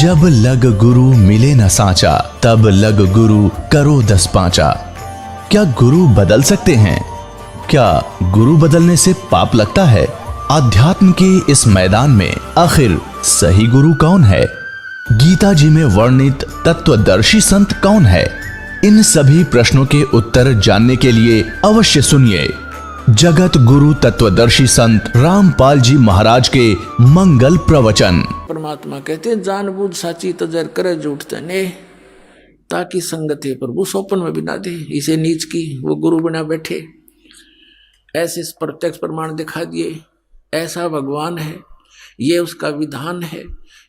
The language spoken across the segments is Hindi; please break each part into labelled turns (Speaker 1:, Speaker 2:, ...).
Speaker 1: जब लग गुरु मिले न साचा, तब लग गुरु करो 10 पांचा। क्या गुरु बदल सकते हैं? क्या गुरु बदलने से पाप लगता है? आध्यात्म के इस मैदान में आखिर सही गुरु कौन है? गीता जी में वर्णित तत्वदर्शी संत कौन है? इन सभी प्रश्नों के उत्तर जानने के लिए अवश्य सुनिए जगत गुरु तत्वदर्शी संत रामपाल जी महाराज के मंगल प्रवचन।
Speaker 2: परमात्मा कहते हैं जानबूझ साची तजर करे झूठ तने, ताकि संगत है प्रभु सोपन में भी ना दे। इसे नीच की वो गुरु बना बैठे, ऐसे प्रत्यक्ष प्रमाण दिखा दिए, ऐसा भगवान है, ये उसका विधान है,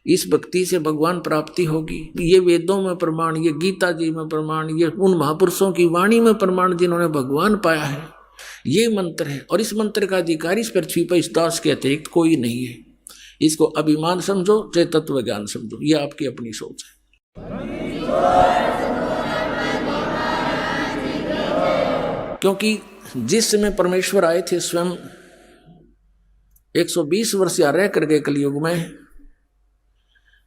Speaker 2: इस भक्ति से भगवान प्राप्ति होगी। ये वेदों में प्रमाण, ये गीता जी में प्रमाण, ये उन महापुरुषों की वाणी में प्रमाण जिन्होंने भगवान पाया है, ये मंत्र है। और इस मंत्र का अधिकारी इस पृथ्वी पर इस दास के अतिरिक्त कोई नहीं है। इसको अभिमान समझो चाहे तत्व ज्ञान समझो, ये आपकी अपनी सोच है। क्योंकि जिस समय परमेश्वर आए थे स्वयं 120 वर्ष या रह करके कलयुग में,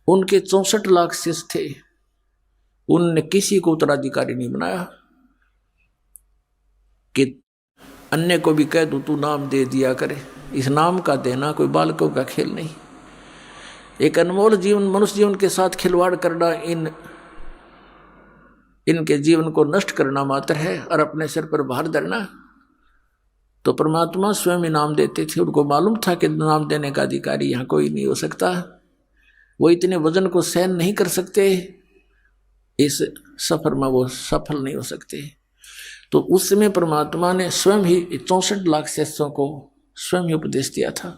Speaker 2: उनके 64 लाख शिष्य थे, उनने किसी को उत्तराधिकारी नहीं बनाया कि अन्य को भी कह दूं तू नाम दे दिया करे। इस नाम का देना कोई बालकों का खेल नहीं। एक अनमोल जीवन, मनुष्य जीवन के साथ खिलवाड़ करना, इनके जीवन को नष्ट करना मात्र है और अपने सिर पर भार धरना। तो परमात्मा स्वयं इनाम देते थे। उनको मालूम था कि नाम देने का अधिकारी यहाँ कोई नहीं हो सकता, वो इतने वजन को सहन नहीं कर सकते, इस सफर में वो सफल नहीं हो सकते। तो उस समय परमात्मा ने स्वयं ही 64 लाख शिष्यों को स्वयं ही उपदेश दिया था।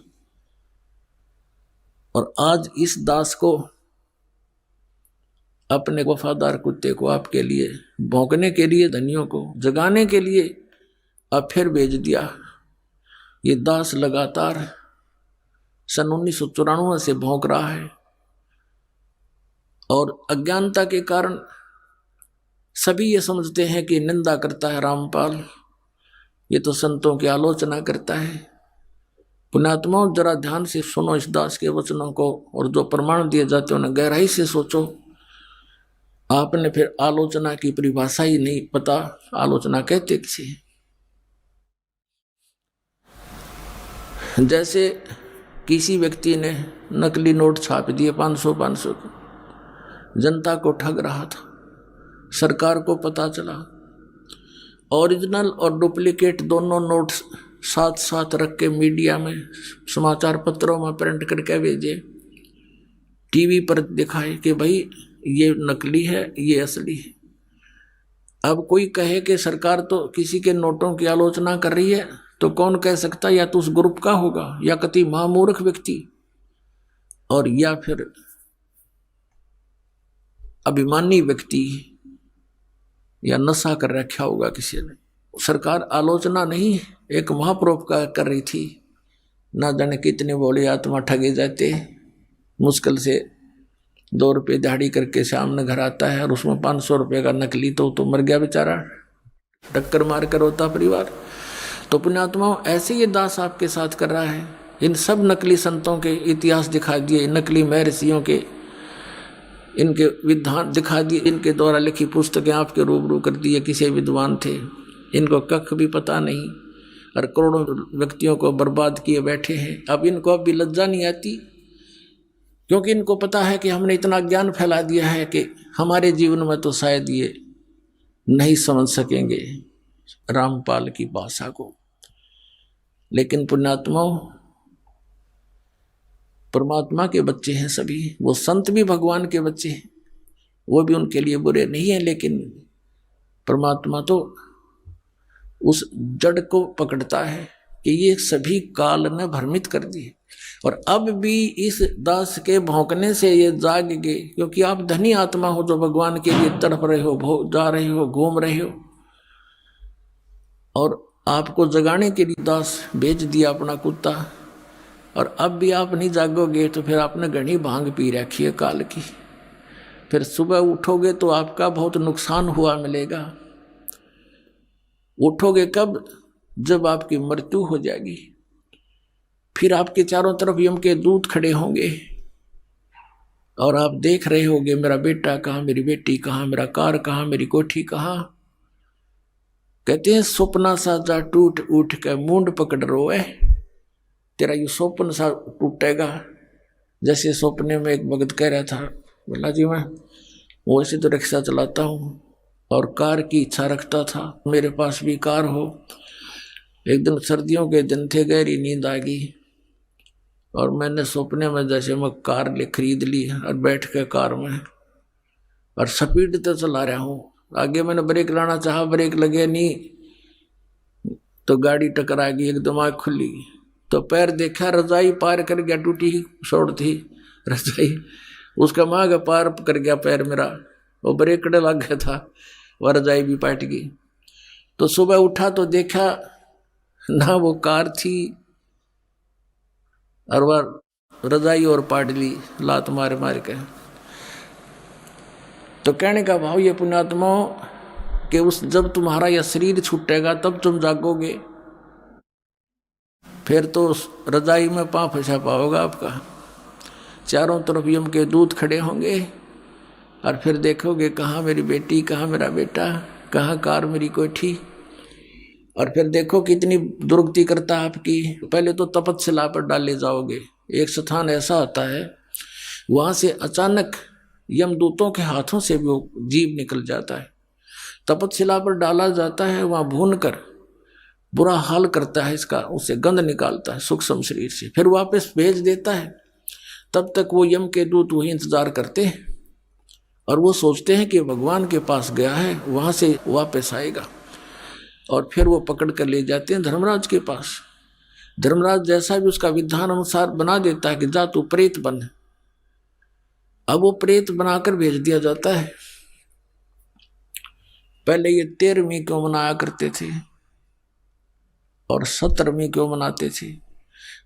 Speaker 2: और आज इस दास को, अपने वफादार कुत्ते को आपके लिए भौंकने के लिए, धनियों को जगाने के लिए अब फिर भेज दिया। ये दास लगातार सन 1994 से भौंक रहा है और अज्ञानता के कारण सभी ये समझते हैं कि निंदा करता है रामपाल, ये तो संतों की आलोचना करता है। पुण्यात्माओं, जरा ध्यान से सुनो इस दास के वचनों को, और जो प्रमाण दिए जाते हैं उन्हें गहराई से सोचो। आपने फिर आलोचना की परिभाषा ही नहीं पता, आलोचना कहते किसे। जैसे किसी व्यक्ति ने नकली नोट छाप दिए 500 जनता को ठग रहा था, सरकार को पता चला, ओरिजिनल और डुप्लीकेट दोनों नोट साथ साथ रख के मीडिया में, समाचार पत्रों में प्रिंट करके भेजे, टीवी पर दिखाए कि भाई ये नकली है, ये असली है। अब कोई कहे कि सरकार तो किसी के नोटों की आलोचना कर रही है, तो कौन कह सकता, या तो उस ग्रुप का होगा, या कति महामूर्ख व्यक्ति, और या फिर अभिमानी व्यक्ति, या नशा कर रखा होगा किसी ने। सरकार आलोचना नहीं, एक महापरोपकार कर रही थी। ना जाने कितने बोले आत्मा ठगे जाते, मुश्किल से 2 रुपये दिहाड़ी करके सामने घर आता है और उसमें 500 रुपये का नकली, तो मर गया बेचारा, टक्कर मार कर होता परिवार। तो पुण्यात्माओं, ऐसे ये दास आपके साथ कर रहा है। इन सब नकली संतों के इतिहास दिखा दिए, नकली महर्षियों के इनके विधान दिखा दिए, इनके द्वारा लिखी पुस्तकें आपके रूबरू कर दिए। किसी विद्वान थे, इनको कख भी पता नहीं, और करोड़ों व्यक्तियों को बर्बाद किए बैठे हैं। अब इनको अब भी लज्जा नहीं आती, क्योंकि इनको पता है कि हमने इतना ज्ञान फैला दिया है कि हमारे जीवन में तो शायद ये नहीं समझ सकेंगे रामपाल की भाषा को। लेकिन पुण्यात्माओं, परमात्मा के बच्चे हैं सभी, वो संत भी भगवान के बच्चे हैं, वो भी उनके लिए बुरे नहीं है। लेकिन परमात्मा तो उस जड़ को पकड़ता है कि ये सभी काल ने भ्रमित कर दिए, और अब भी इस दास के भौंकने से ये जाग गए। क्योंकि आप धनी आत्मा हो जो भगवान के लिए तड़प रहे हो, जा रहे हो, घूम रहे हो, और आपको जगाने के लिए दास भेज दिया अपना कुत्ता, और अब भी आप नहीं जागोगे तो फिर आपने घनी भांग पी रखी है काल की। फिर सुबह उठोगे तो आपका बहुत नुकसान हुआ मिलेगा। उठोगे कब? जब आपकी मृत्यु हो जाएगी। फिर आपके चारों तरफ यम के दूत खड़े होंगे और आप देख रहे होगे मेरा बेटा कहाँ, मेरी बेटी कहाँ, मेरा कार कहाँ, मेरी कोठी कहाँ। कहते हैं सपना साजा टूट उठ के मुंड पकड़ रोए, तेरा ये स्वप्न सा टूटेगा। जैसे सपने में एक भगत कह रहा था, बोला जी मैं वैसे तो रिक्शा चलाता हूँ और कार की इच्छा रखता था, मेरे पास भी कार हो। एक दिन सर्दियों के दिन थे, गहरी नींद आ गई और मैंने सपने में जैसे मैं कार ले खरीद ली और बैठ के कार में और स्पीड तो चला रहा हूँ। आगे मैंने ब्रेक लाना चाहा, ब्रेक लगे नहीं तो गाड़ी टकरा गई, एकदम आँख खुली तो पैर देखा, रजाई पार कर गया, टूटी शोड़ थी रजाई, उसका मांग पार कर गया पैर मेरा, वो ब्रेक लग गया था, वह रजाई भी पाट गई। तो सुबह उठा तो देखा ना वो कार थी और वह रजाई और पाट ली लात मार मार के। तो कहने का भाव ये पुण्यात्मा कि उस जब तुम्हारा यह शरीर छूटेगा तब तुम जागोगे, फिर तो उस रजाई में पाँव फंसा पाओगा आपका। चारों तरफ यम के दूत खड़े होंगे और फिर देखोगे कहाँ मेरी बेटी, कहाँ मेरा बेटा, कहाँ कार मेरी कोठी। और फिर देखो कितनी दुर्गति करता है आपकी। पहले तो तपस्या पर डाले जाओगे, एक स्थान ऐसा आता है वहाँ से अचानक यमदूतों के हाथों से भी वो जीव निकल जाता है, तपस्या पर डाला जाता है, वहाँ भून कर बुरा हाल करता है इसका, उससे गंध निकालता है सूक्ष्म शरीर से, फिर वापस भेज देता है। तब तक वो यम के दूत वही इंतजार करते हैं और वो सोचते हैं कि भगवान के पास गया है, वहाँ से वापस आएगा, और फिर वो पकड़ कर ले जाते हैं धर्मराज के पास। धर्मराज जैसा भी उसका विधान अनुसार बना देता है कि जा तू प्रेत बन। अब वो प्रेत बनाकर भेज दिया जाता है। पहले ये 13वीं क्यों मनाया करते थे और 17वीं क्यों मनाते थे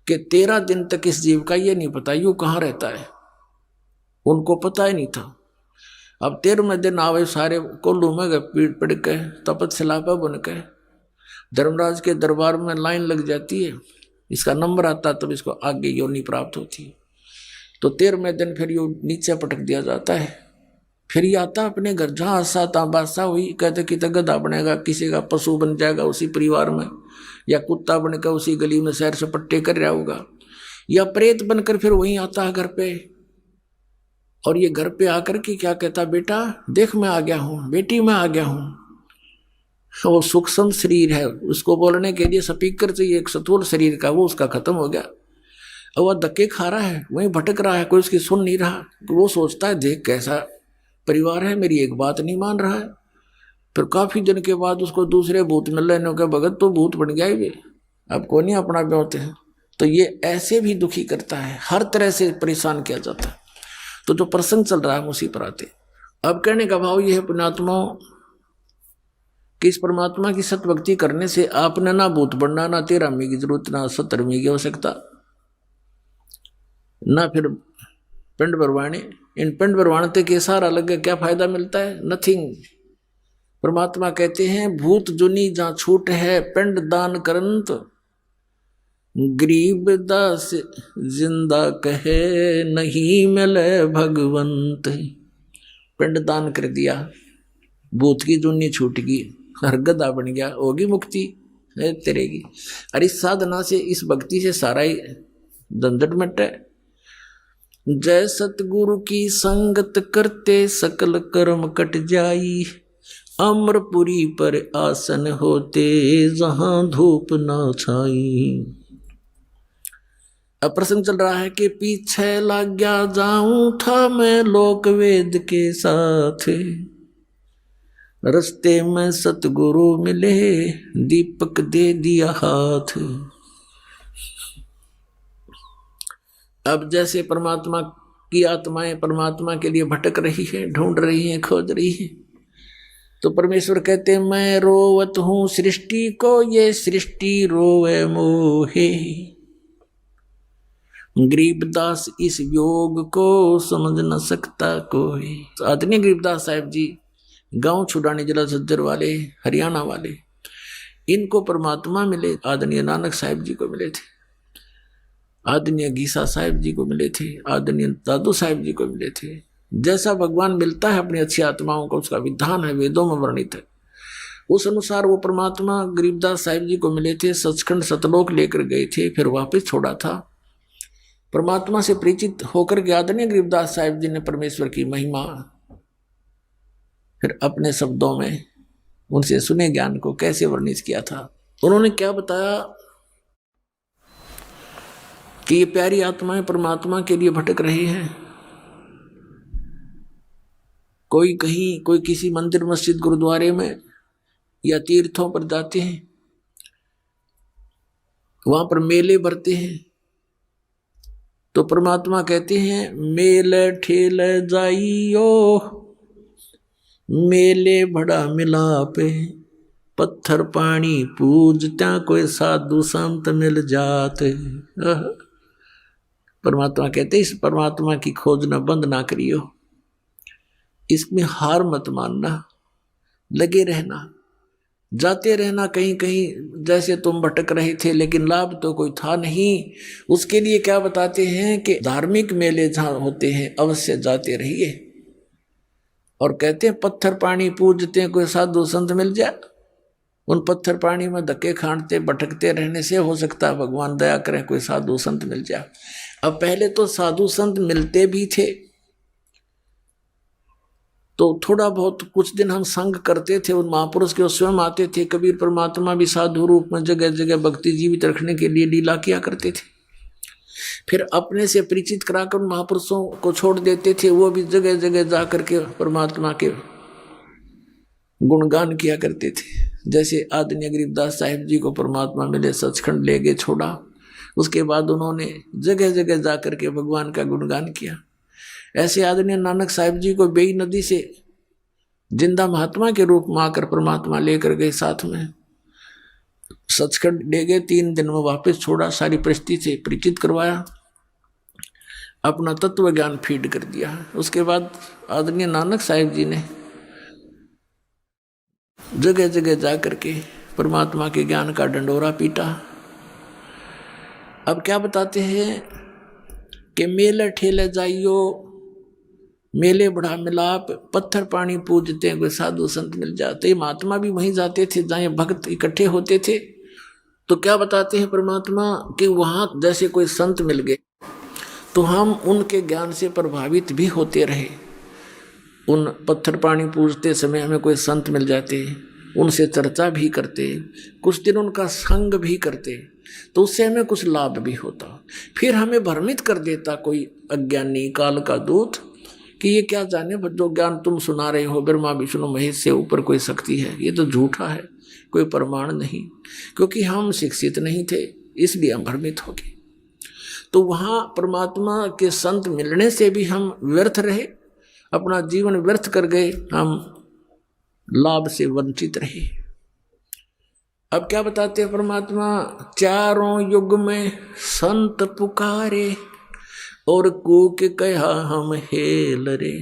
Speaker 2: कि 13 दिन तक इस जीव का ये नहीं पता यूं कहाँ रहता है, उनको पता ही नहीं था। अब 13वें दिन आवे सारे कोल्लू में गए, पीठ पड़ के तपस्या पर बन के धर्मराज के दरबार में लाइन लग जाती है, इसका नंबर आता तब इसको आगे योनि प्राप्त होती है। तो 13वें दिन फिर यो नीचे पटक दिया जाता है, फिर ये आता अपने घर, जहाँ आशा तहाँ बादशाह हुई। कहते कि गधा बनेगा, किसी का पशु बन जाएगा उसी परिवार में, या कुत्ता बनकर उसी गली में सैर सपट्टे कर रहा होगा, या प्रेत बनकर फिर वहीं आता है घर पे। और ये घर पे आकर के क्या कहता, बेटा देख मैं आ गया हूँ, बेटी मैं आ गया हूँ। वो सूक्ष्म शरीर है, उसको बोलने के लिए स्पीकर चाहिए एक स्थूल शरीर का, वो उसका खत्म हो गया। और वह धक्के खा रहा है, वहीं भटक रहा है, कोई उसकी सुन नहीं रहा। वो सोचता है देख कैसा परिवार है, मेरी एक बात नहीं मान रहा है। फिर काफी दिन के बाद उसको दूसरे भूत मिल रहे हैं, भगत तो भूत बन गया ही, अब को नहीं अपना ब्योते हैं। तो ये ऐसे भी दुखी करता है, हर तरह से परेशान किया जाता है। तो जो प्रसंग चल रहा है उसी पर आते। अब कहने का भाव यह है पुण्यात्मा कि इस परमात्मा की सतभक्ति करने से आपने ना भूत बनना, ना 13वीं की जरूरत, ना 17वीं की आवश्यकता, ना फिर पिंड भरवाने। इन पिंड भरवाने के सारा लगे क्या फायदा मिलता है? नथिंग। परमात्मा कहते हैं भूत जुनी जहाँ छूट है पिंड दान करंत, गरीब दास जिंदा कहे नहीं मिले भगवंत। पिंड दान कर दिया, भूत की जुनी छूट गई, हर गधा बन गया, होगी मुक्ति तेरेगी। अरे इस साधना से, इस भक्ति से सारा ही झंझट मिटे। जय सतगुरु की संगत करते सकल कर्म कट जाई, अमरपुरी पर आसन होते जहां धूप ना छाई। अब प्रसंग चल रहा है कि पीछे लग गया जाऊं था मैं लोक वेद के साथ, रस्ते में सतगुरु मिले दीपक दे दिया हाथ। अब जैसे परमात्मा की आत्माएं परमात्मा के लिए भटक रही है, ढूंढ रही है, खोज रही है, तो परमेश्वर कहते मैं रोवत हूं सृष्टि को, ये सृष्टि रोवे मोहे। गरीबदास इस योग को समझ न सकता कोई। तो आदरणीय गरीबदास साहब जी गांव छुड़ाने जिला झज्जर वाले, हरियाणा वाले, इनको परमात्मा मिले, आदरणीय नानक साहब जी को मिले थे। आदरणीय गीसा साहिब जी को मिले थे, आदरणीय दादू साहिब जी को मिले थे। जैसा भगवान मिलता है अपनी अच्छी आत्माओं को, उसका विधान है, वेदों में वर्णित है। उस अनुसार वो परमात्मा गरीबदास साहिब जी को मिले थे, सचखंड सतलोक लेकर गए थे, फिर वापस छोड़ा था। परमात्मा से परिचित होकर के आदरणीय गरीबदास साहिब जी ने परमेश्वर की महिमा फिर अपने शब्दों में उनसे सुने ज्ञान को कैसे वर्णित किया था। उन्होंने क्या बताया कि ये प्यारी आत्माएं परमात्मा के लिए भटक रही हैं। कोई कहीं, कोई किसी मंदिर मस्जिद गुरुद्वारे में या तीर्थों पर जाते हैं, वहां पर मेले भरते हैं, तो परमात्मा कहते हैं मेले ठेले जाइयो, मेले बड़ा मिलापे, पत्थर पानी पूजत्या कोई साधु संत मिल जाते। परमात्मा कहते इस परमात्मा की खोज न बंद ना करियो, इसमें हार मत मानना, लगे रहना, जाते रहना कहीं कहीं। जैसे तुम भटक रहे थे लेकिन लाभ तो कोई था नहीं। उसके लिए क्या बताते हैं कि धार्मिक मेले जहां होते हैं अवश्य जाते रहिए। और कहते हैं पत्थर पानी पूजते हैं, कोई साधु संत मिल जाए। उन पत्थर पानी में धक्के खांडते भटकते रहने से हो सकता है भगवान दया करें कोई साधु संत मिल जाए। अब पहले तो साधु संत मिलते भी थे, तो थोड़ा बहुत कुछ दिन हम संग करते थे, उन महापुरुष के स्वयं आते थे। कबीर परमात्मा भी साधु रूप में जगह जगह भक्ति जीवित रखने के लिए लीला किया करते थे। फिर अपने से परिचित कराकर उन महापुरुषों को छोड़ देते थे, वो भी जगह जगह जाकर के परमात्मा के गुणगान किया करते थे। जैसे आदरणीय गरीबदास साहिब जी को परमात्मा मिले, सचखंड ले गए, छोड़ा, उसके बाद उन्होंने जगह जगह जाकर के भगवान का गुणगान किया। ऐसे आदरणीय नानक साहिब जी को बेई नदी से जिंदा महात्मा के रूप में आकर परमात्मा लेकर गए, साथ में सचखंड ले गए, 3 दिन में वापस छोड़ा, सारी परिस्थिति से परिचित करवाया, अपना तत्व ज्ञान फीड कर दिया। उसके बाद आदरणीय नानक साहिब जी ने जगह जगह जाकर के परमात्मा के ज्ञान का डंडोरा पीटा। अब क्या बताते हैं कि मेले ठेले जाइयो, मेले बड़ा मिलाप, पत्थर पानी पूजते हैं, कोई साधु संत मिल जाते। महात्मा भी वहीं जाते थे जहाँ भक्त इकट्ठे होते थे। तो क्या बताते हैं परमात्मा कि वहाँ जैसे कोई संत मिल गए तो हम उनके ज्ञान से प्रभावित भी होते रहे। उन पत्थर पानी पूजते समय हमें कोई संत मिल जाते, उनसे चर्चा भी करते, कुछ दिन उनका संग भी करते, तो उससे हमें कुछ लाभ भी होता। फिर हमें भ्रमित कर देता कोई अज्ञानी काल का दूत कि ये क्या जाने, जो ज्ञान तुम सुना रहे हो ब्रह्मा विष्णु महेश से ऊपर कोई शक्ति है, ये तो झूठा है, कोई प्रमाण नहीं। क्योंकि हम शिक्षित नहीं थे, इसलिए हम भ्रमित हो गए। तो वहाँ परमात्मा के संत मिलने से भी हम व्यर्थ रहे, अपना जीवन व्यर्थ कर गए, हम लाभ से वंचित रहे। अब क्या बताते हैं परमात्मा, चारों युग में संत पुकारे और कूक कहा हम हेल रे,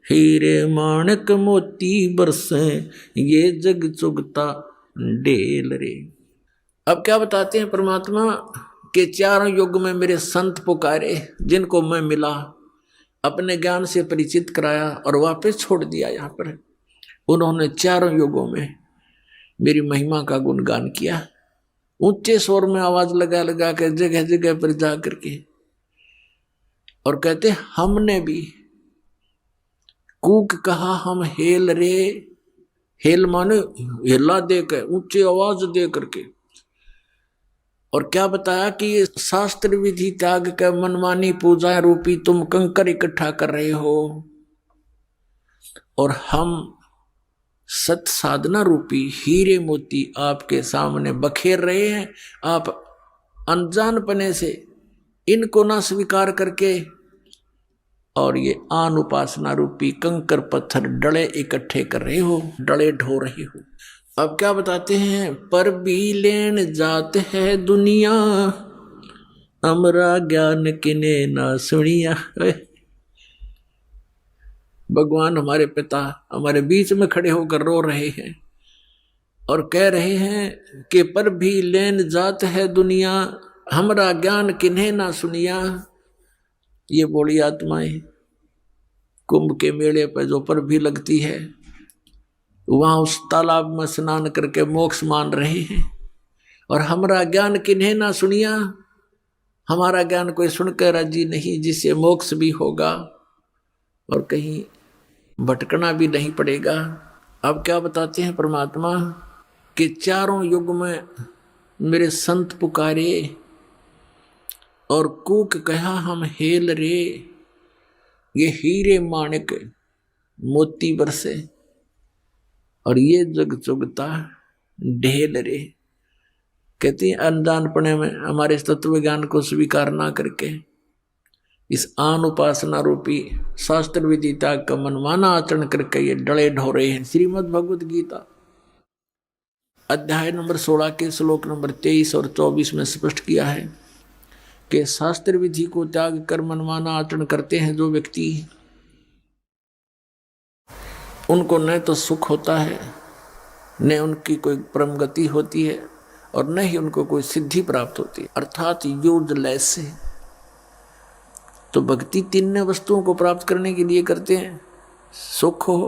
Speaker 2: हीरे माणक मोती बरसे ये जग चुगता डेल रे। अब क्या बताते हैं परमात्मा कि चारों युग में मेरे संत पुकारे, जिनको मैं मिला, अपने ज्ञान से परिचित कराया और वापस छोड़ दिया। यहाँ पर उन्होंने चारों युगों में मेरी महिमा का गुणगान किया, ऊंचे स्वर में आवाज लगा लगा कर जगह जगह पर जा करके, और कहते हमने भी कूक कहा हम हेल रे, हेल माने हिला दे कर, ऊंची आवाज दे करके। और क्या बताया कि ये शास्त्र विधि त्याग कर मनमानी पूजा रूपी तुम कंकर इकट्ठा कर रहे हो, और हम सत साधना रूपी हीरे मोती आपके सामने बखेर रहे हैं। आप अनजानपने से इनको ना स्वीकार करके और ये आन उपासना रूपी कंकर पत्थर डले इकट्ठे कर रहे हो, डले ढो रहे हो। अब क्या बताते हैं, पर भी लेन जात है दुनिया, अमरा ज्ञान किने ना सुनिया। भगवान हमारे पिता हमारे बीच में खड़े होकर रो रहे हैं और कह रहे हैं कि पर भी लेन जात है दुनिया, हमरा ज्ञान किन्हें ना सुनिया, ये बोली आत्माएं कुंभ के मेले पर जो पर भी लगती है, वहां उस तालाब में स्नान करके मोक्ष मान रहे हैं। और हमरा ज्ञान किन्हें ना सुनिया, हमारा ज्ञान कोई सुनकर राजी नहीं, जिससे मोक्ष भी होगा और कहीं भटकना भी नहीं पड़ेगा। अब क्या बताते हैं परमात्मा कि चारों युग में मेरे संत पुकारे और कूक कहा हम हेल रे, ये हीरे माणिक मोती बरसे और ये जग चुगता ढेल रे। कहती हैं अनजानपने में हमारे तत्व ज्ञान को स्वीकार ना करके इस आन उपासना रूपी शास्त्र विदिता का मनमाना आचरण करके ये डले ढोरे हैं। श्रीमद् भगवद गीता अध्याय नंबर 16 के श्लोक नंबर 23 और 24 में स्पष्ट किया है कि शास्त्र विधि को त्याग कर मनमाना आचरण करते हैं जो व्यक्ति, उनको न तो सुख होता है, न उनकी कोई परम गति होती है और न ही उनको कोई सिद्धि प्राप्त होती है, अर्थात यूजलेस है। तो भक्ति तीन वस्तुओं को प्राप्त करने के लिए करते हैं, सुख हो,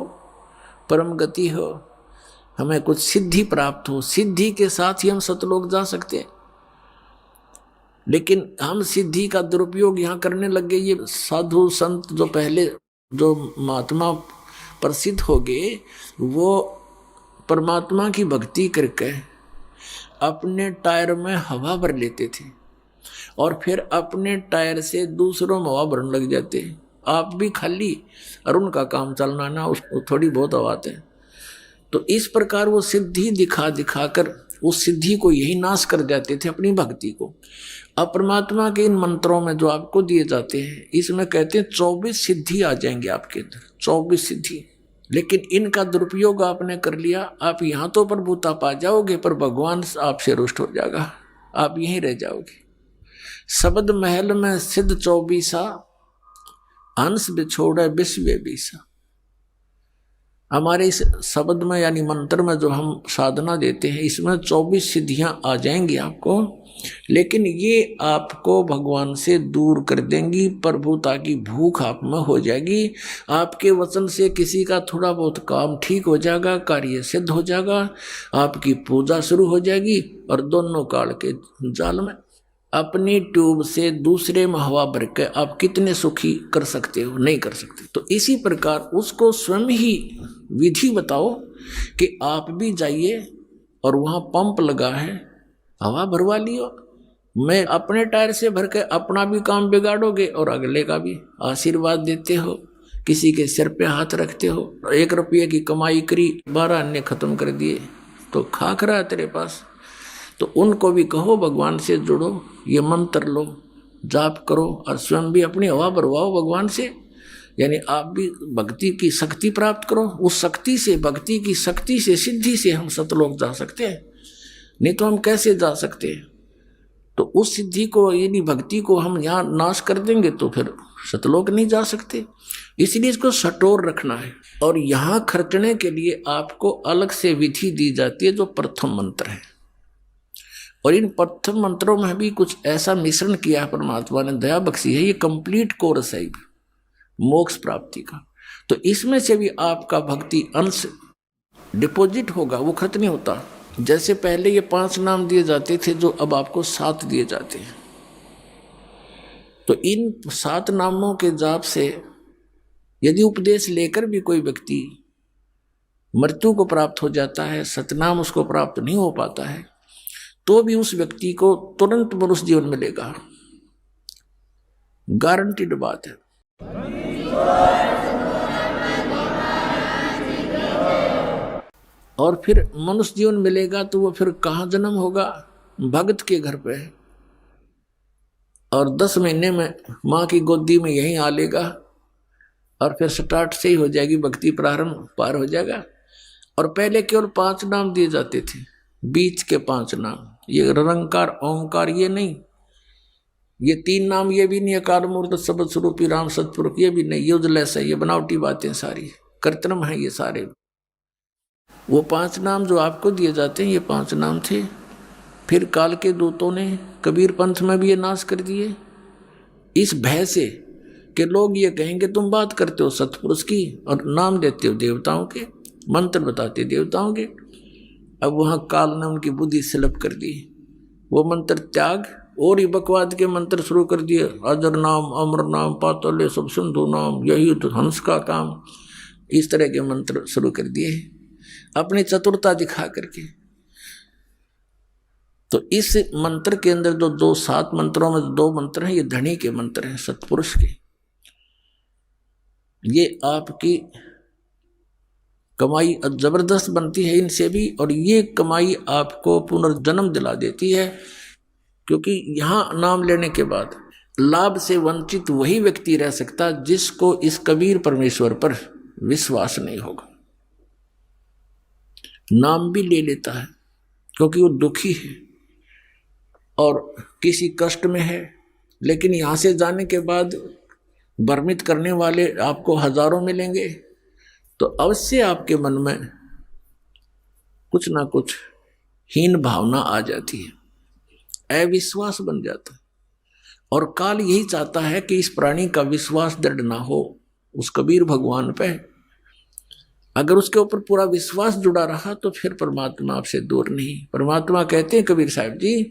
Speaker 2: परम गति हो, हमें कुछ सिद्धि प्राप्त हो। सिद्धि के साथ ही हम सतलोक जा सकते हैं। लेकिन हम सिद्धि का दुरुपयोग यहाँ करने लग गए। ये साधु संत जो पहले जो महात्मा प्रसिद्ध हो गए, वो परमात्मा की भक्ति करके अपने टायर में हवा भर लेते थे और फिर अपने टायर से दूसरों में हवा भरने लग जाते। आप भी खाली और उनका काम चलना ना, उसको थोड़ी बहुत हवा है। तो इस प्रकार वो सिद्धि दिखा दिखा कर उस सिद्धि को यही नाश कर जाते थे, अपनी भक्ति को। अब परमात्मा के इन मंत्रों में जो आपको दिए जाते हैं, इसमें कहते हैं 24 सिद्धि आ जाएंगे आपके अंदर, 24 सिद्धि। लेकिन इनका दुरुपयोग आपने कर लिया, आप यहाँ तो प्रभुता पा जाओगे पर भगवान आपसे रुष्ट हो जाएगा, आप यहीं रह जाओगे। शब्द महल में सिद्ध 24, हंस बिछोड़े विश्व बीसा। हमारे इस शब्द में यानी मंत्र में जो हम साधना देते हैं, इसमें 24 सिद्धियां आ जाएंगी आपको, लेकिन ये आपको भगवान से दूर कर देंगी। प्रभुता की भूख आप में हो जाएगी। आपके वचन से किसी का थोड़ा बहुत काम ठीक हो जाएगा, कार्य सिद्ध हो जाएगा, आपकी पूजा शुरू हो जाएगी और दोनों काल के जाल में अपनी ट्यूब से दूसरे में हवा भर के आप कितने सुखी कर सकते हो? नहीं कर सकते। तो इसी प्रकार उसको स्वयं ही विधि बताओ कि आप भी जाइए और वहाँ पंप लगा है, हवा भरवा लियो। मैं अपने टायर से भर के अपना भी काम बिगाड़ोगे और अगले का भी। आशीर्वाद देते हो, किसी के सिर पे हाथ रखते हो, 1 रुपये की कमाई करी, 12 अन्य खत्म कर दिए, तो खाक रहा है तेरे पास। तो उनको भी कहो भगवान से जुड़ो, ये मंत्र लो, जाप करो और स्वयं भी अपनी हवा भरवाओ भगवान से। यानी आप भी भक्ति की शक्ति प्राप्त करो। उस शक्ति से, भक्ति की शक्ति से, सिद्धि से हम सतलोक जा सकते हैं। नहीं तो हम कैसे जा सकते हैं? तो उस सिद्धि को, यानी भक्ति को हम यहाँ नाश कर देंगे तो फिर सतलोक नहीं जा सकते। इसलिए इसको सटोर रखना है। और यहाँ खर्चने के लिए आपको अलग से विधि दी जाती है जो प्रथम मंत्र है। और इन प्रथम मंत्रों में भी कुछ ऐसा मिश्रण किया है, परमात्मा ने दया बख्शी है। ये कंप्लीट कोर्स है मोक्ष प्राप्ति का। तो इसमें से भी आपका भक्ति अंश डिपॉजिट होगा, वो खत्म नहीं होता। जैसे पहले ये 5 नाम दिए जाते थे, जो अब आपको 7 दिए जाते हैं। तो इन 7 नामों के जाप से यदि उपदेश लेकर भी कोई व्यक्ति मृत्यु को प्राप्त हो जाता है, सतनाम उसको प्राप्त नहीं हो पाता है, तो भी उस व्यक्ति को तुरंत मनुष्य जीवन मिलेगा। गारंटीड बात है। और फिर मनुष्य जीवन मिलेगा तो वो फिर कहाँ जन्म होगा? भगत के घर पे। और 10 महीने में माँ की गोदी में यहीं आ लेगा और फिर स्टार्ट से ही हो जाएगी भक्ति, प्रारंभ पार हो जाएगा। और पहले केवल 5 नाम दिए जाते थे, बीच के 5 नाम, ये निरंकार ओंकार ये नहीं, ये 3 नाम ये भी नहीं, अकाल मूर्त शब्द स्वरूपी राम सतपुरुष ये भी नहीं, यूजलेस है, ये बनावटी बातें सारी, कृत्रिम है ये सारे। वो 5 नाम जो आपको दिए जाते हैं, ये 5 नाम थे फिर काल के दूतों ने कबीर पंथ में भी ये नाश कर दिए, इस भय से कि लोग ये कहेंगे तुम बात करते हो सतपुरुष की और नाम देते हो देवताओं के, मंत्र बताते देवताओं के। अब वहां काल ने उनकी बुद्धि स्लप कर दी, वो मंत्र त्याग और ही बकवाद के मंत्र शुरू कर दिए। अजर नाम, अमर नाम, पातल्य सब सिंधु नाम, यही तो हंस का काम, इस तरह के मंत्र शुरू कर दिए अपनी चतुरता दिखा करके। तो इस मंत्र के अंदर जो 7 मंत्रों में 2 मंत्र हैं, ये धनी के मंत्र हैं, सतपुरुष के। ये आपकी कमाई जबरदस्त बनती है इनसे भी, और ये कमाई आपको पुनर्जन्म दिला देती है, क्योंकि यहां नाम लेने के बाद लाभ से वंचित वही व्यक्ति रह सकता जिसको इस कबीर परमेश्वर पर विश्वास नहीं होगा। नाम भी ले लेता है क्योंकि वो दुखी है और किसी कष्ट में है, लेकिन यहां से जाने के बाद भ्रमित करने वाले आपको हजारों मिलेंगे, तो अवश्य आपके मन में कुछ ना कुछ हीन भावना आ जाती है, अविश्वास बन जाता है। और काल यही चाहता है कि इस प्राणी का विश्वास दृढ़ ना हो उस कबीर भगवान पे। अगर उसके ऊपर पूरा विश्वास जुड़ा रहा तो फिर परमात्मा आपसे दूर नहीं। परमात्मा कहते हैं कबीर साहब जी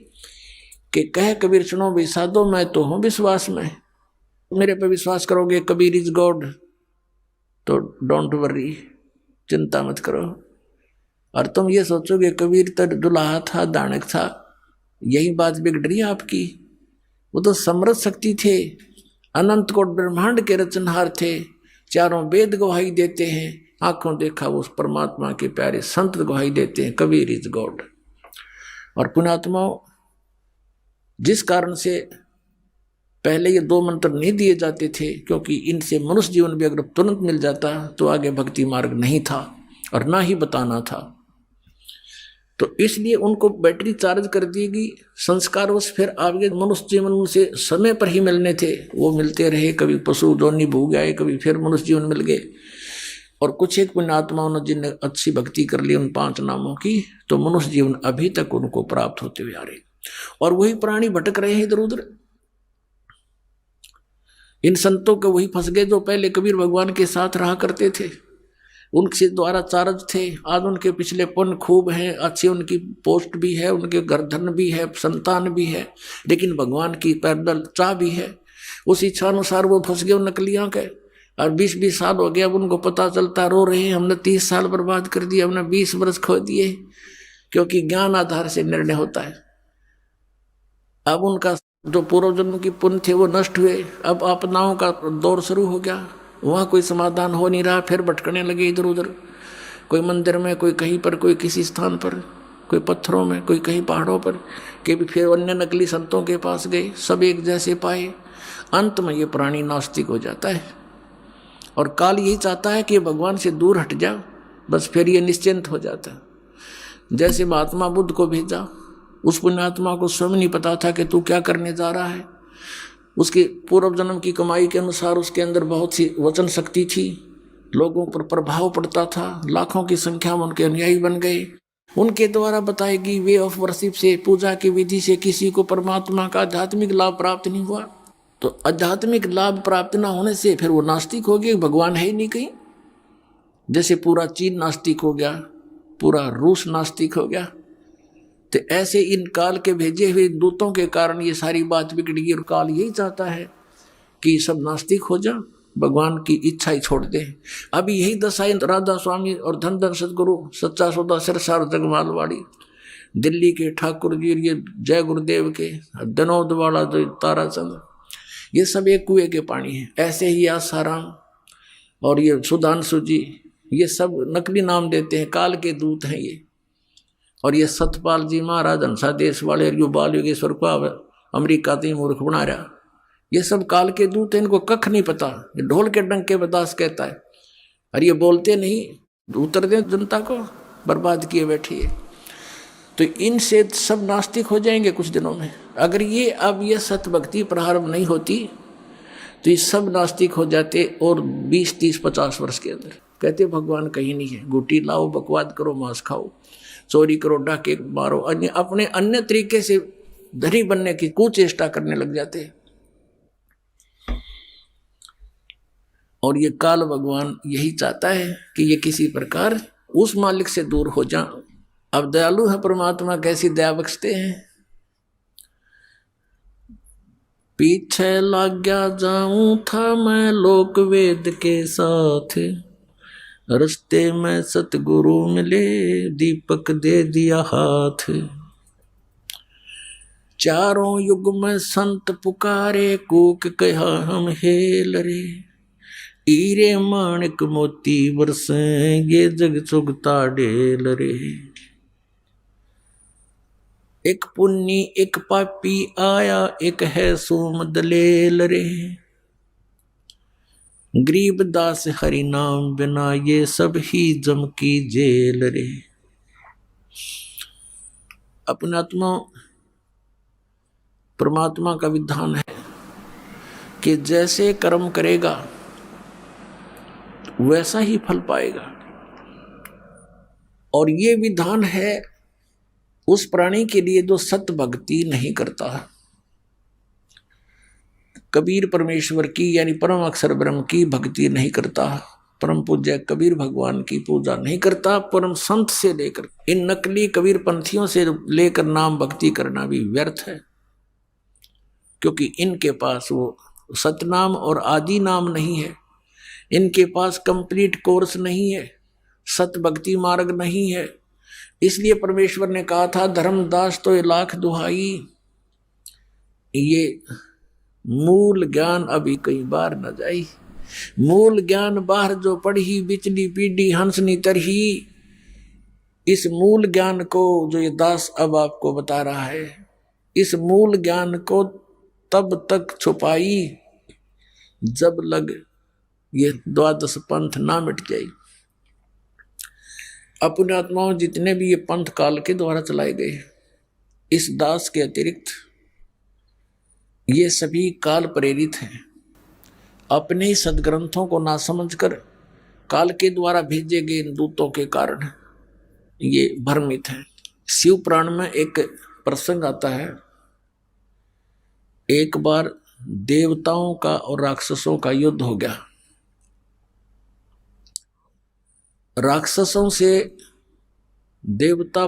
Speaker 2: कि कह कबीर सुनो विसादो, मैं तो हूं विश्वास में, मेरे पे विश्वास करोगे कबीर इज गॉड, तो डोंट वरी, चिंता मत करो। और तुम ये सोचोगे कबीर तो दुल्हा था, दानक था, यही बात बिगड़ रही है आपकी। वो तो समृद्ध शक्ति थे, अनंत कोट ब्रह्मांड के रचनहार थे, चारों वेद गवाही देते हैं, आंखों देखा वो उस परमात्मा के प्यारे संत गवाही देते हैं कबीर इज गॉड। और पुण्यात्माओं, जिस कारण से पहले ये 2 मंत्र नहीं दिए जाते थे, क्योंकि इनसे मनुष्य जीवन भी अगर तुरंत मिल जाता तो आगे भक्ति मार्ग नहीं था और ना ही बताना था। तो इसलिए उनको बैटरी चार्ज कर दी गई, संस्कार उस फिर आगे मनुष्य जीवन से समय पर ही मिलने थे, वो मिलते रहे, कभी पशु जोनी भूग गए, कभी फिर मनुष्य जीवन मिल गए। और कुछ एक पुण्यात्माओं ने जिनने अच्छी भक्ति कर ली उन 5 नामों की, तो मनुष्य जीवन अभी तक उनको प्राप्त होते हुए आ रहे, और वही प्राणी भटक रहे हैं इधर उधर। इन संतों के वही फंस गए जो पहले कबीर भगवान के साथ रहा करते थे, उनके द्वारा चार्ज थे। आज उनके पिछले पुण्य खूब हैं, अच्छी उनकी पोस्ट भी है, उनके गर्दन भी है, संतान भी है, लेकिन भगवान की पैदल चाह भी है। उस इच्छा अनुसार वो फंस गए उन नकलियां के, और 20-20 साल हो गया, अब उनको पता चलता रो रहे हैं हमने 30 साल बर्बाद कर दिए, हमने 20 वर्ष खो दिए, क्योंकि ज्ञान आधार से निर्णय होता है। अब उनका जो पूर्व जन्म की पुण्य थे वो नष्ट हुए, अब आपदाओं का दौर शुरू हो गया, वहाँ कोई समाधान हो नहीं रहा, फिर भटकने लगे इधर उधर, कोई मंदिर में, कोई कहीं पर, कोई किसी स्थान पर, कोई पत्थरों में, कोई कहीं पहाड़ों पर, कि भी फिर अन्य नकली संतों के पास गए, सब एक जैसे पाए। अंत में ये प्राणी नास्तिक हो जाता है, और काल यही चाहता है कि भगवान से दूर हट जा, बस फिर ये निश्चिंत हो जाता है। जैसे महात्मा बुद्ध को भेजा, उस पुण्यात्मा को स्वयं नहीं पता था कि तू क्या करने जा रहा है। उसके पूर्व जन्म की कमाई के अनुसार उसके अंदर बहुत सी वचन शक्ति थी, लोगों पर प्रभाव पड़ता था, लाखों की संख्या में उनके अनुयायी बन गए। उनके द्वारा बताई गई वे ऑफ वर्शिप से, पूजा की विधि से किसी को परमात्मा का आध्यात्मिक लाभ प्राप्त नहीं हुआ। तो आध्यात्मिक लाभ प्राप्त न होने से फिर वो नास्तिक हो गए, भगवान है ही नहीं कहीं। जैसे पूरा चीन नास्तिक हो गया, पूरा रूस नास्तिक हो गया, तो ऐसे इन काल के भेजे हुए दूतों के कारण ये सारी बात बिगड़ गई। और काल यही चाहता है कि सब नास्तिक हो जा, भगवान की इच्छा ही छोड़ दे। अभी यही दशा राधा स्वामी और धन धन सदगुरु सच्चा सौदा सिरसार जगमालवाड़ी, दिल्ली के ठाकुर जी, ये जय गुरुदेव के दनौद वाला जो ताराचंद, ये सब एक कुएं के पानी है। ऐसे ही आसाराम और ये सुधांशु जी, ये सब नकली नाम देते हैं, काल के दूत हैं ये। और ये सतपाल जी महाराज हंसा देश वाले, यो बाल योगेश्वर को अमेरिका तीन मूर्ख बना रहा, ये सब काल के दूत हैं, इनको कख नहीं पता। ये ढोल के डंके बदास कहता है, और ये बोलते नहीं, उतर दे जनता को, बर्बाद किए बैठी है। तो इनसे सब नास्तिक हो जाएंगे कुछ दिनों में। अगर ये अब ये सत भक्ति प्रारंभ नहीं होती तो ये सब नास्तिक हो जाते, और 20, 30, 50 वर्ष के अंदर। कहते भगवान कहीं नहीं है, गुटी लाओ, बकवाद करो, मांस खाओ। चोरी करो, डाके मारो, अपने अन्य तरीके से धनी बनने की कुचेष्टा करने लग जाते हैं। और ये काल भगवान यही चाहता है कि ये किसी प्रकार उस मालिक से दूर हो जाए। अब दयालु है परमात्मा, कैसी दया बख्शते हैं। पीछे लग गया जाऊं था मैं लोक वेद के साथ, रस्ते में सतगुरु मिले दीपक दे दिया हाथ। चारों युग में संत पुकारे कूक कहा हम हेल रे, हीरे माणिक मोती बरसेंगे जग चुगता ढेल रे। एक पुन्नी एक पापी आया, एक है सोम दलेल रे, गरीब दास हरि नाम बिना ये सब ही जम की जेल रे। अपने आत्मा परमात्मा का विधान है कि जैसे कर्म करेगा वैसा ही फल पाएगा। और ये विधान है उस प्राणी के लिए जो सत भक्ति नहीं करता। कबीर परमेश्वर की यानी परम अक्षर ब्रह्म की भक्ति नहीं करता, परम पूज्य कबीर भगवान की पूजा नहीं करता, परम संत से लेकर इन नकली कबीर पंथियों से लेकर नाम भक्ति करना भी व्यर्थ है, क्योंकि इनके पास वो सतनाम और आदि नाम नहीं है, इनके पास कंप्लीट कोर्स नहीं है, सत भक्ति मार्ग नहीं है। इसलिए परमेश्वर ने कहा था धर्मदास तो लाख दुहाई, ये मूल ज्ञान अभी कई बार न जाई। मूल ज्ञान बाहर जो पढ़ी बिचली पीढ़ी हंसनी तरही, इस मूल ज्ञान को जो ये दास अब आपको बता रहा है, इस मूल ज्ञान को तब तक छुपाई जब लग ये द्वादश पंथ ना मिट जाए। अपने आत्माओं जितने भी ये पंथ काल के द्वारा चलाए गए, इस दास के अतिरिक्त ये सभी काल प्रेरित हैं। अपने ही सदग्रंथों को ना समझकर काल के द्वारा भेजे गए इन दूतों के कारण ये भ्रमित हैं। शिव पुराण में एक प्रसंग आता है, एक बार देवताओं का और राक्षसों का युद्ध हो गया। राक्षसों से देवता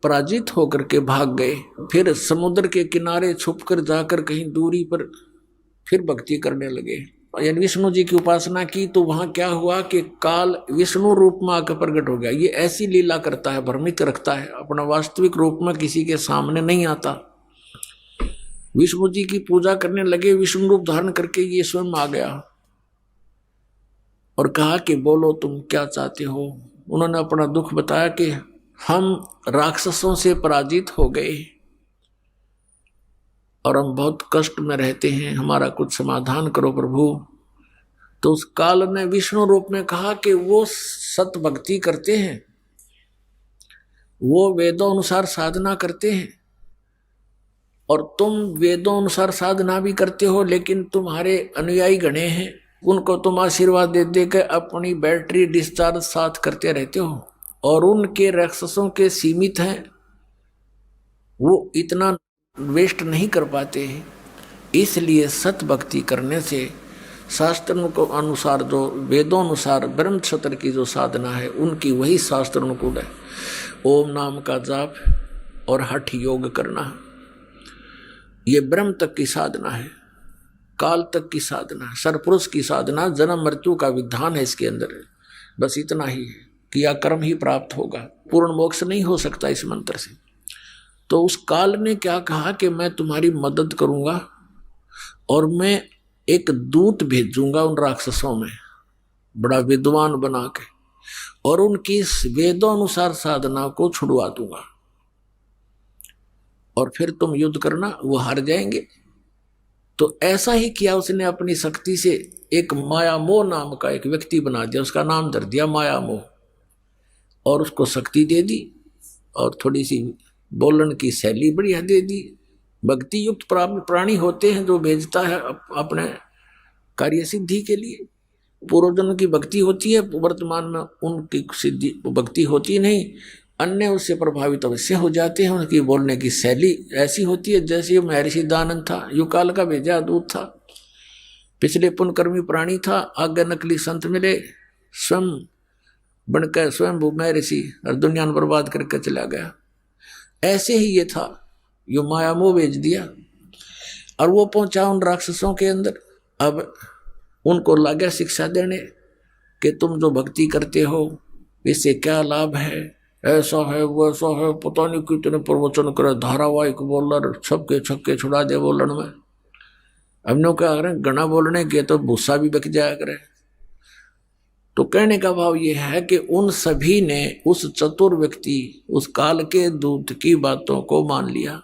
Speaker 2: पराजित होकर के भाग गए, फिर समुद्र के किनारे छुपकर जाकर कहीं दूरी पर फिर भक्ति करने लगे, यानी विष्णु जी की उपासना की। तो वहां क्या हुआ कि काल विष्णु रूप में आकर प्रकट हो गया। ये ऐसी लीला करता है, भ्रमित रखता है, अपना वास्तविक रूप में किसी के सामने नहीं आता। विष्णु जी की पूजा करने लगे, विष्णु रूप धारण करके ये स्वयं आ गया और कहा कि बोलो तुम क्या चाहते हो। उन्होंने अपना दुख बताया कि हम राक्षसों से पराजित हो गए और हम बहुत कष्ट में रहते हैं, हमारा कुछ समाधान करो प्रभु। तो उस काल ने विष्णु रूप में कहा कि वो सत भक्ति करते हैं, वो वेदों अनुसार साधना करते हैं और तुम वेदों अनुसार साधना भी करते हो, लेकिन तुम्हारे अनुयायी गणे हैं, उनको तुम आशीर्वाद दे दे के अपनी बैटरी डिस्चार्ज साथ करते रहते हो और उनके राक्षसों के सीमित हैं, वो इतना वेस्ट नहीं कर पाते हैं। इसलिए सत भक्ति करने से शास्त्रों को अनुसार जो वेदों अनुसार ब्रह्म क्षत्र की जो साधना है उनकी वही शास्त्र अनुकूल है। ओम नाम का जाप और हठ योग करना, ये ब्रह्म तक की साधना है, काल तक की साधना है, सरपुरुष की साधना, जन्म मृत्यु का विधान है इसके अंदर। बस इतना ही है, किया कर्म ही प्राप्त होगा, पूर्ण मोक्ष नहीं हो सकता इस मंत्र से। तो उस काल ने क्या कहा कि मैं तुम्हारी मदद करूंगा और मैं एक दूत भेजूंगा उन राक्षसों में, बड़ा विद्वान बना के, और उनकी वेदों अनुसार साधना को छुड़वा दूंगा और फिर तुम युद्ध करना, वो हार जाएंगे। तो ऐसा ही किया उसने, अपनी शक्ति से एक माया मोह नाम का एक व्यक्ति बना दिया, उसका नाम धर दिया माया मोह, और उसको शक्ति दे दी और थोड़ी सी बोलन की शैली बढ़िया दे दी। भक्ति युक्त प्राणी होते हैं जो भेजता है अपने कार्य सिद्धि के लिए। पूर्वजन्म की भक्ति होती है, वर्तमान में उनकी सिद्धि भक्ति होती नहीं, अन्य उससे प्रभावित अवश्य हो जाते हैं। उनकी बोलने की शैली ऐसी होती है जैसे महर्षि दानंद था, युकाल का भेजा दूत था, पिछले पुण्यकर्मी प्राणी था, आगे नकली संत मिले, स्वयं बनकर स्वयं महर्षि और दुनिया में बर्बाद करके चला गया। ऐसे ही ये था, यो माया मोह भेज दिया और वो पहुंचा उन राक्षसों के अंदर। अब उनको लगा शिक्षा देने कि तुम जो भक्ति करते हो इससे क्या लाभ है, ऐसा है वैसा है, पता नहीं कितने प्रवचन करे, धारावाहिक बोलर, छक्के छक्के छुड़ा दे बोलन में। अब नो क्या करें, गणा बोलने के तो भूसा भी बक जाया करे। तो कहने का भाव ये है कि उन सभी ने उस चतुर व्यक्ति, उस काल के दूत की बातों को मान लिया,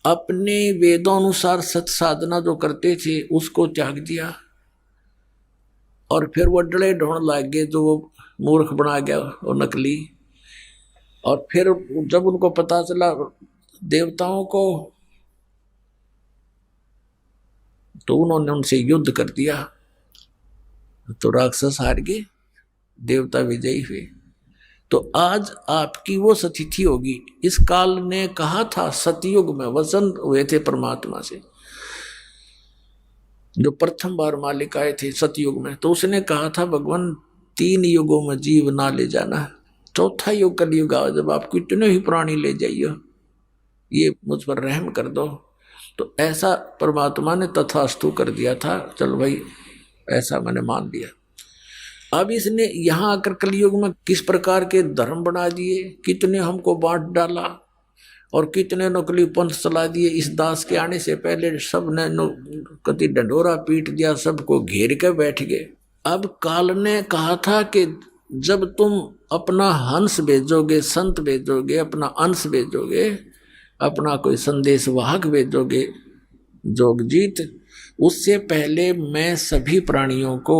Speaker 2: अपने वेदों अनुसार सत साधना जो करते थे उसको त्याग दिया और फिर वो डले ढूंढ लग गए जो वो मूर्ख बना गया वो नकली। और फिर जब उनको पता चला देवताओं को, तो उन्होंने उनसे युद्ध कर दिया, तो राक्षस हार गए, देवता विजयी हुए। तो आज आपकी वो सतिथि होगी। इस काल ने कहा था, सतयुग में वचन हुए थे परमात्मा से, जो प्रथम बार मालिक आए थे सतयुग में, तो उसने कहा था भगवान 3 युगों में जीव ना ले जाना, चौथा युग कलयुग आओ जब आप कितने ही प्राणी ले जाइए, ये मुझ पर रहम कर दो। तो ऐसा परमात्मा ने तथास्तु कर दिया था, चल भाई ऐसा मैंने मान लिया। अब इसने यहाँ आकर कलयुग में किस प्रकार के धर्म बना दिए, कितने हमको बांट डाला और कितने नकली पंथ चला दिए। इस दास के आने से पहले सब ने कति डंडोरा पीट दिया, सबको घेर के बैठ गए। अब काल ने कहा था कि जब तुम अपना हंस भेजोगे, संत भेजोगे, अपना अंश भेजोगे, अपना कोई संदेश वाहक भेजोगे जोगजीत, उससे पहले मैं सभी प्राणियों को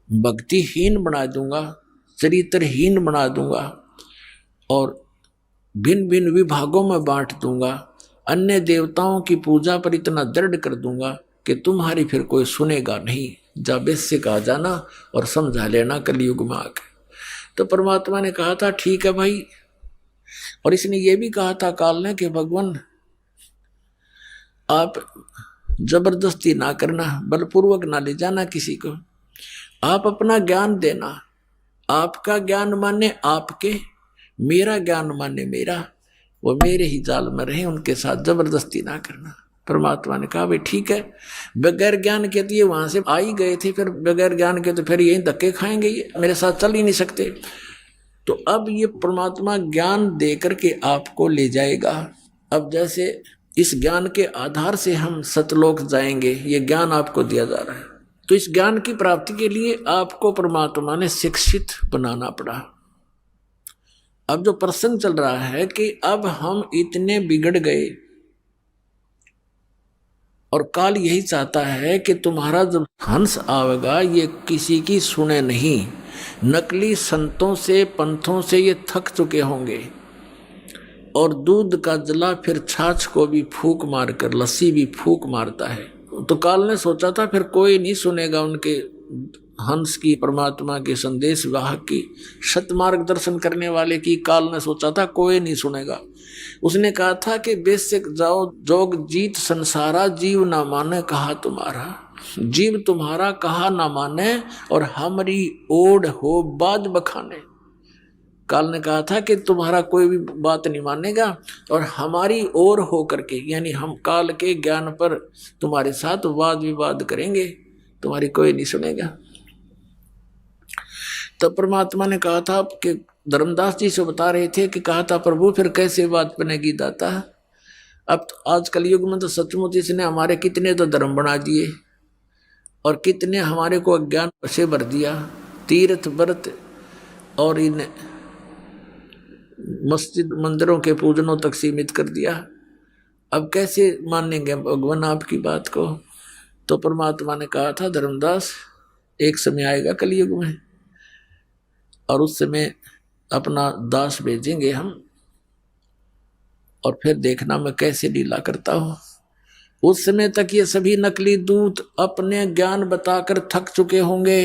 Speaker 2: भक्तिहीन बना दूंगा, चरित्रहीन बना दूंगा और भिन्न भिन्न विभागों में बांट दूंगा। अन्य देवताओं की पूजा पर इतना दृढ़ कर दूंगा कि तुम्हारी फिर कोई सुनेगा नहीं। जब इससे कहा जाना और समझा लेना कलयुग में आके। तो परमात्मा ने कहा था ठीक है भाई। और इसने ये भी कहा था काल ने कि भगवान आप जबरदस्ती ना करना, बलपूर्वक ना ले जाना किसी को, आप अपना ज्ञान देना, आपका ज्ञान माने आपके, मेरा ज्ञान माने मेरा, वो मेरे ही जाल में रहे, उनके साथ जबरदस्ती ना करना। परमात्मा ने कहा भाई ठीक है, बगैर ज्ञान के तो ये वहां से आ ही गए थे, फिर बगैर ज्ञान के तो फिर यही धक्के खाएंगे, ये मेरे साथ चल ही नहीं सकते। तो अब ये परमात्मा ज्ञान दे करके आपको ले जाएगा। अब जैसे इस ज्ञान के आधार से हम सतलोक जाएंगे, ये ज्ञान आपको दिया जा रहा है। तो इस ज्ञान की प्राप्ति के लिए आपको परमात्मा ने शिक्षित बनाना पड़ा। अब जो प्रसंग चल रहा है कि अब हम इतने बिगड़ गए और काल यही चाहता है कि तुम्हारा जब हंस आवेगा ये किसी की सुने नहीं। नकली संतों से, पंथों से ये थक चुके होंगे और दूध का जला फिर छाछ को भी फूंक मारकर, लस्सी भी फूंक मारता है। तो काल ने सोचा था फिर कोई नहीं सुनेगा उनके हंस की, परमात्मा के संदेश वाहक की, सतमार्ग दर्शन करने वाले की। काल ने सोचा था कोई नहीं सुनेगा। उसने कहा था कि बेशक जाओ जोग जीत संसारा, जीव ना माने कहा तुम्हारा, जीव तुम्हारा कहा ना माने और हमारी ओढ़ हो बाज बखाने। काल ने कहा था कि तुम्हारा कोई भी बात नहीं मानेगा और हमारी ओर हो करके, यानी हम काल के ज्ञान पर तुम्हारे साथ वाद विवाद करेंगे, तुम्हारी कोई नहीं सुनेगा। तब परमात्मा ने कहा था कि धर्मदास जी से बता रहे थे कि कहा था प्रभु फिर कैसे बात बनेगी दाता। अब तो आज कलयुग में तो सचमुच इसने हमारे कितने तो धर्म बना दिए और कितने हमारे को अज्ञान से भर दिया, तीर्थ व्रत और इन मस्जिद मंदिरों के पूजनों तक सीमित कर दिया। अब कैसे मानेंगे भगवान आपकी बात को। तो परमात्मा ने कहा था धर्मदास एक समय आएगा कलयुग में और उस समय अपना दास भेजेंगे हम और फिर देखना मैं कैसे लीला करता हूं। उस समय तक ये सभी नकली दूत अपने ज्ञान बताकर थक चुके होंगे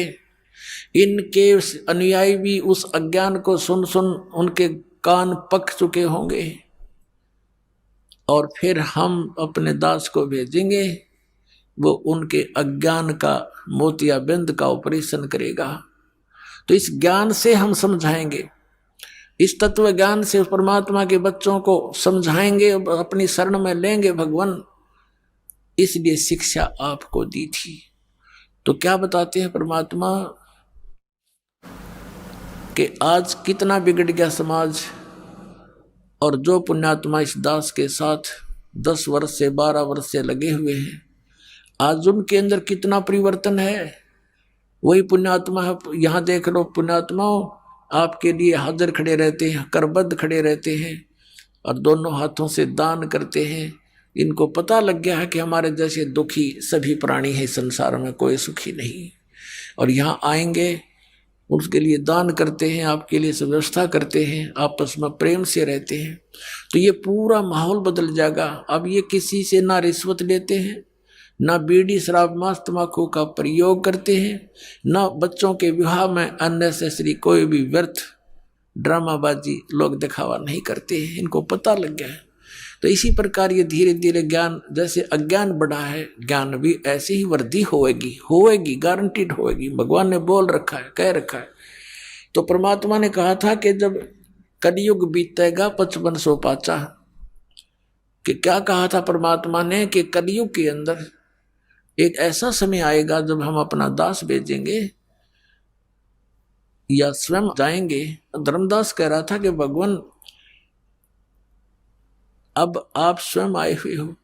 Speaker 2: इनके अनुयायी भी उस अज्ञान को सुन सुन उनके कान पक चुके होंगे, और फिर हम अपने दास को भेजेंगे, वो उनके अज्ञान का मोतियाबिंद का ऑपरेशन करेगा। तो इस ज्ञान से हम समझाएंगे, इस तत्व ज्ञान से परमात्मा के बच्चों को समझाएंगे, अपनी शरण में लेंगे भगवान। इसलिए शिक्षा आपको दी थी। तो क्या बताते हैं परमात्मा कि आज कितना बिगड़ गया समाज, और जो पुण्यात्मा इस दास के साथ 10 वर्ष से 12 वर्ष से लगे हुए हैं, आज उनके अंदर कितना परिवर्तन है। वही पुण्यात्मा है, यहाँ देख लो, पुण्यात्माओं आपके लिए हाजिर खड़े रहते हैं, करबद्ध खड़े रहते हैं और दोनों हाथों से दान करते हैं। इनको पता लग गया है कि हमारे जैसे दुखी सभी प्राणी हैं संसार में, कोई सुखी नहीं। और यहाँ आएंगे, उसके लिए दान करते हैं, आपके लिए व्यवस्था करते हैं, आपस में प्रेम से रहते हैं, तो ये पूरा माहौल बदल जाएगा। अब ये किसी से ना रिश्वत लेते हैं, ना बीड़ी शराब मांस तंबाकू का प्रयोग करते हैं, ना बच्चों के विवाह में अननेसेसरी कोई भी व्यर्थ ड्रामाबाजी लोग दिखावा नहीं करते हैं। इनको पता लग गया है। तो इसी प्रकार ये धीरे धीरे ज्ञान, जैसे अज्ञान बढ़ा है, ज्ञान भी ऐसी ही वृद्धि होएगी, गारंटीड होएगी। भगवान ने बोल रखा है, कह रखा है। तो परमात्मा ने कहा था कि जब कलयुग बीतेगा 5500 पाचा, कि क्या कहा था परमात्मा ने कि कलयुग के अंदर एक ऐसा समय आएगा जब हम अपना दास भेजेंगे या स्वयं जाएंगे। धर्मदास कह रहा था कि भगवान अब आप स्वयं आए हुए हो,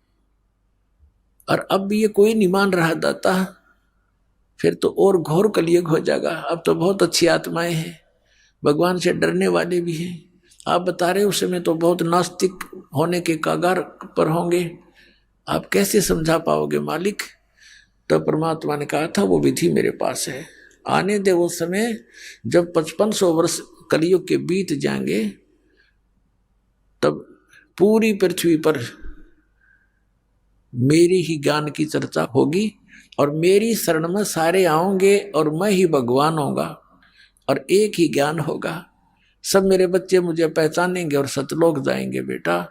Speaker 2: और अब भी ये कोई नहीं मान रहा दाता, फिर तो और घोर कलयुग हो जाएगा। अब तो बहुत अच्छी आत्माएं हैं, भगवान से डरने वाले भी हैं। आप बता रहे उस समय तो बहुत नास्तिक होने के कागार पर होंगे, आप कैसे समझा पाओगे मालिक। तो परमात्मा ने कहा था वो विधि मेरे पास है, आने दे वो समय जब 5500 वर्ष कलयुग के बीत जाएंगे, तब पूरी पृथ्वी पर मेरी ही ज्ञान की चर्चा होगी, और मेरी शरण में सारे आओगे, और मैं ही भगवान होगा, और एक ही ज्ञान होगा। सब मेरे बच्चे मुझे पहचानेंगे और सतलोक जाएंगे। बेटा,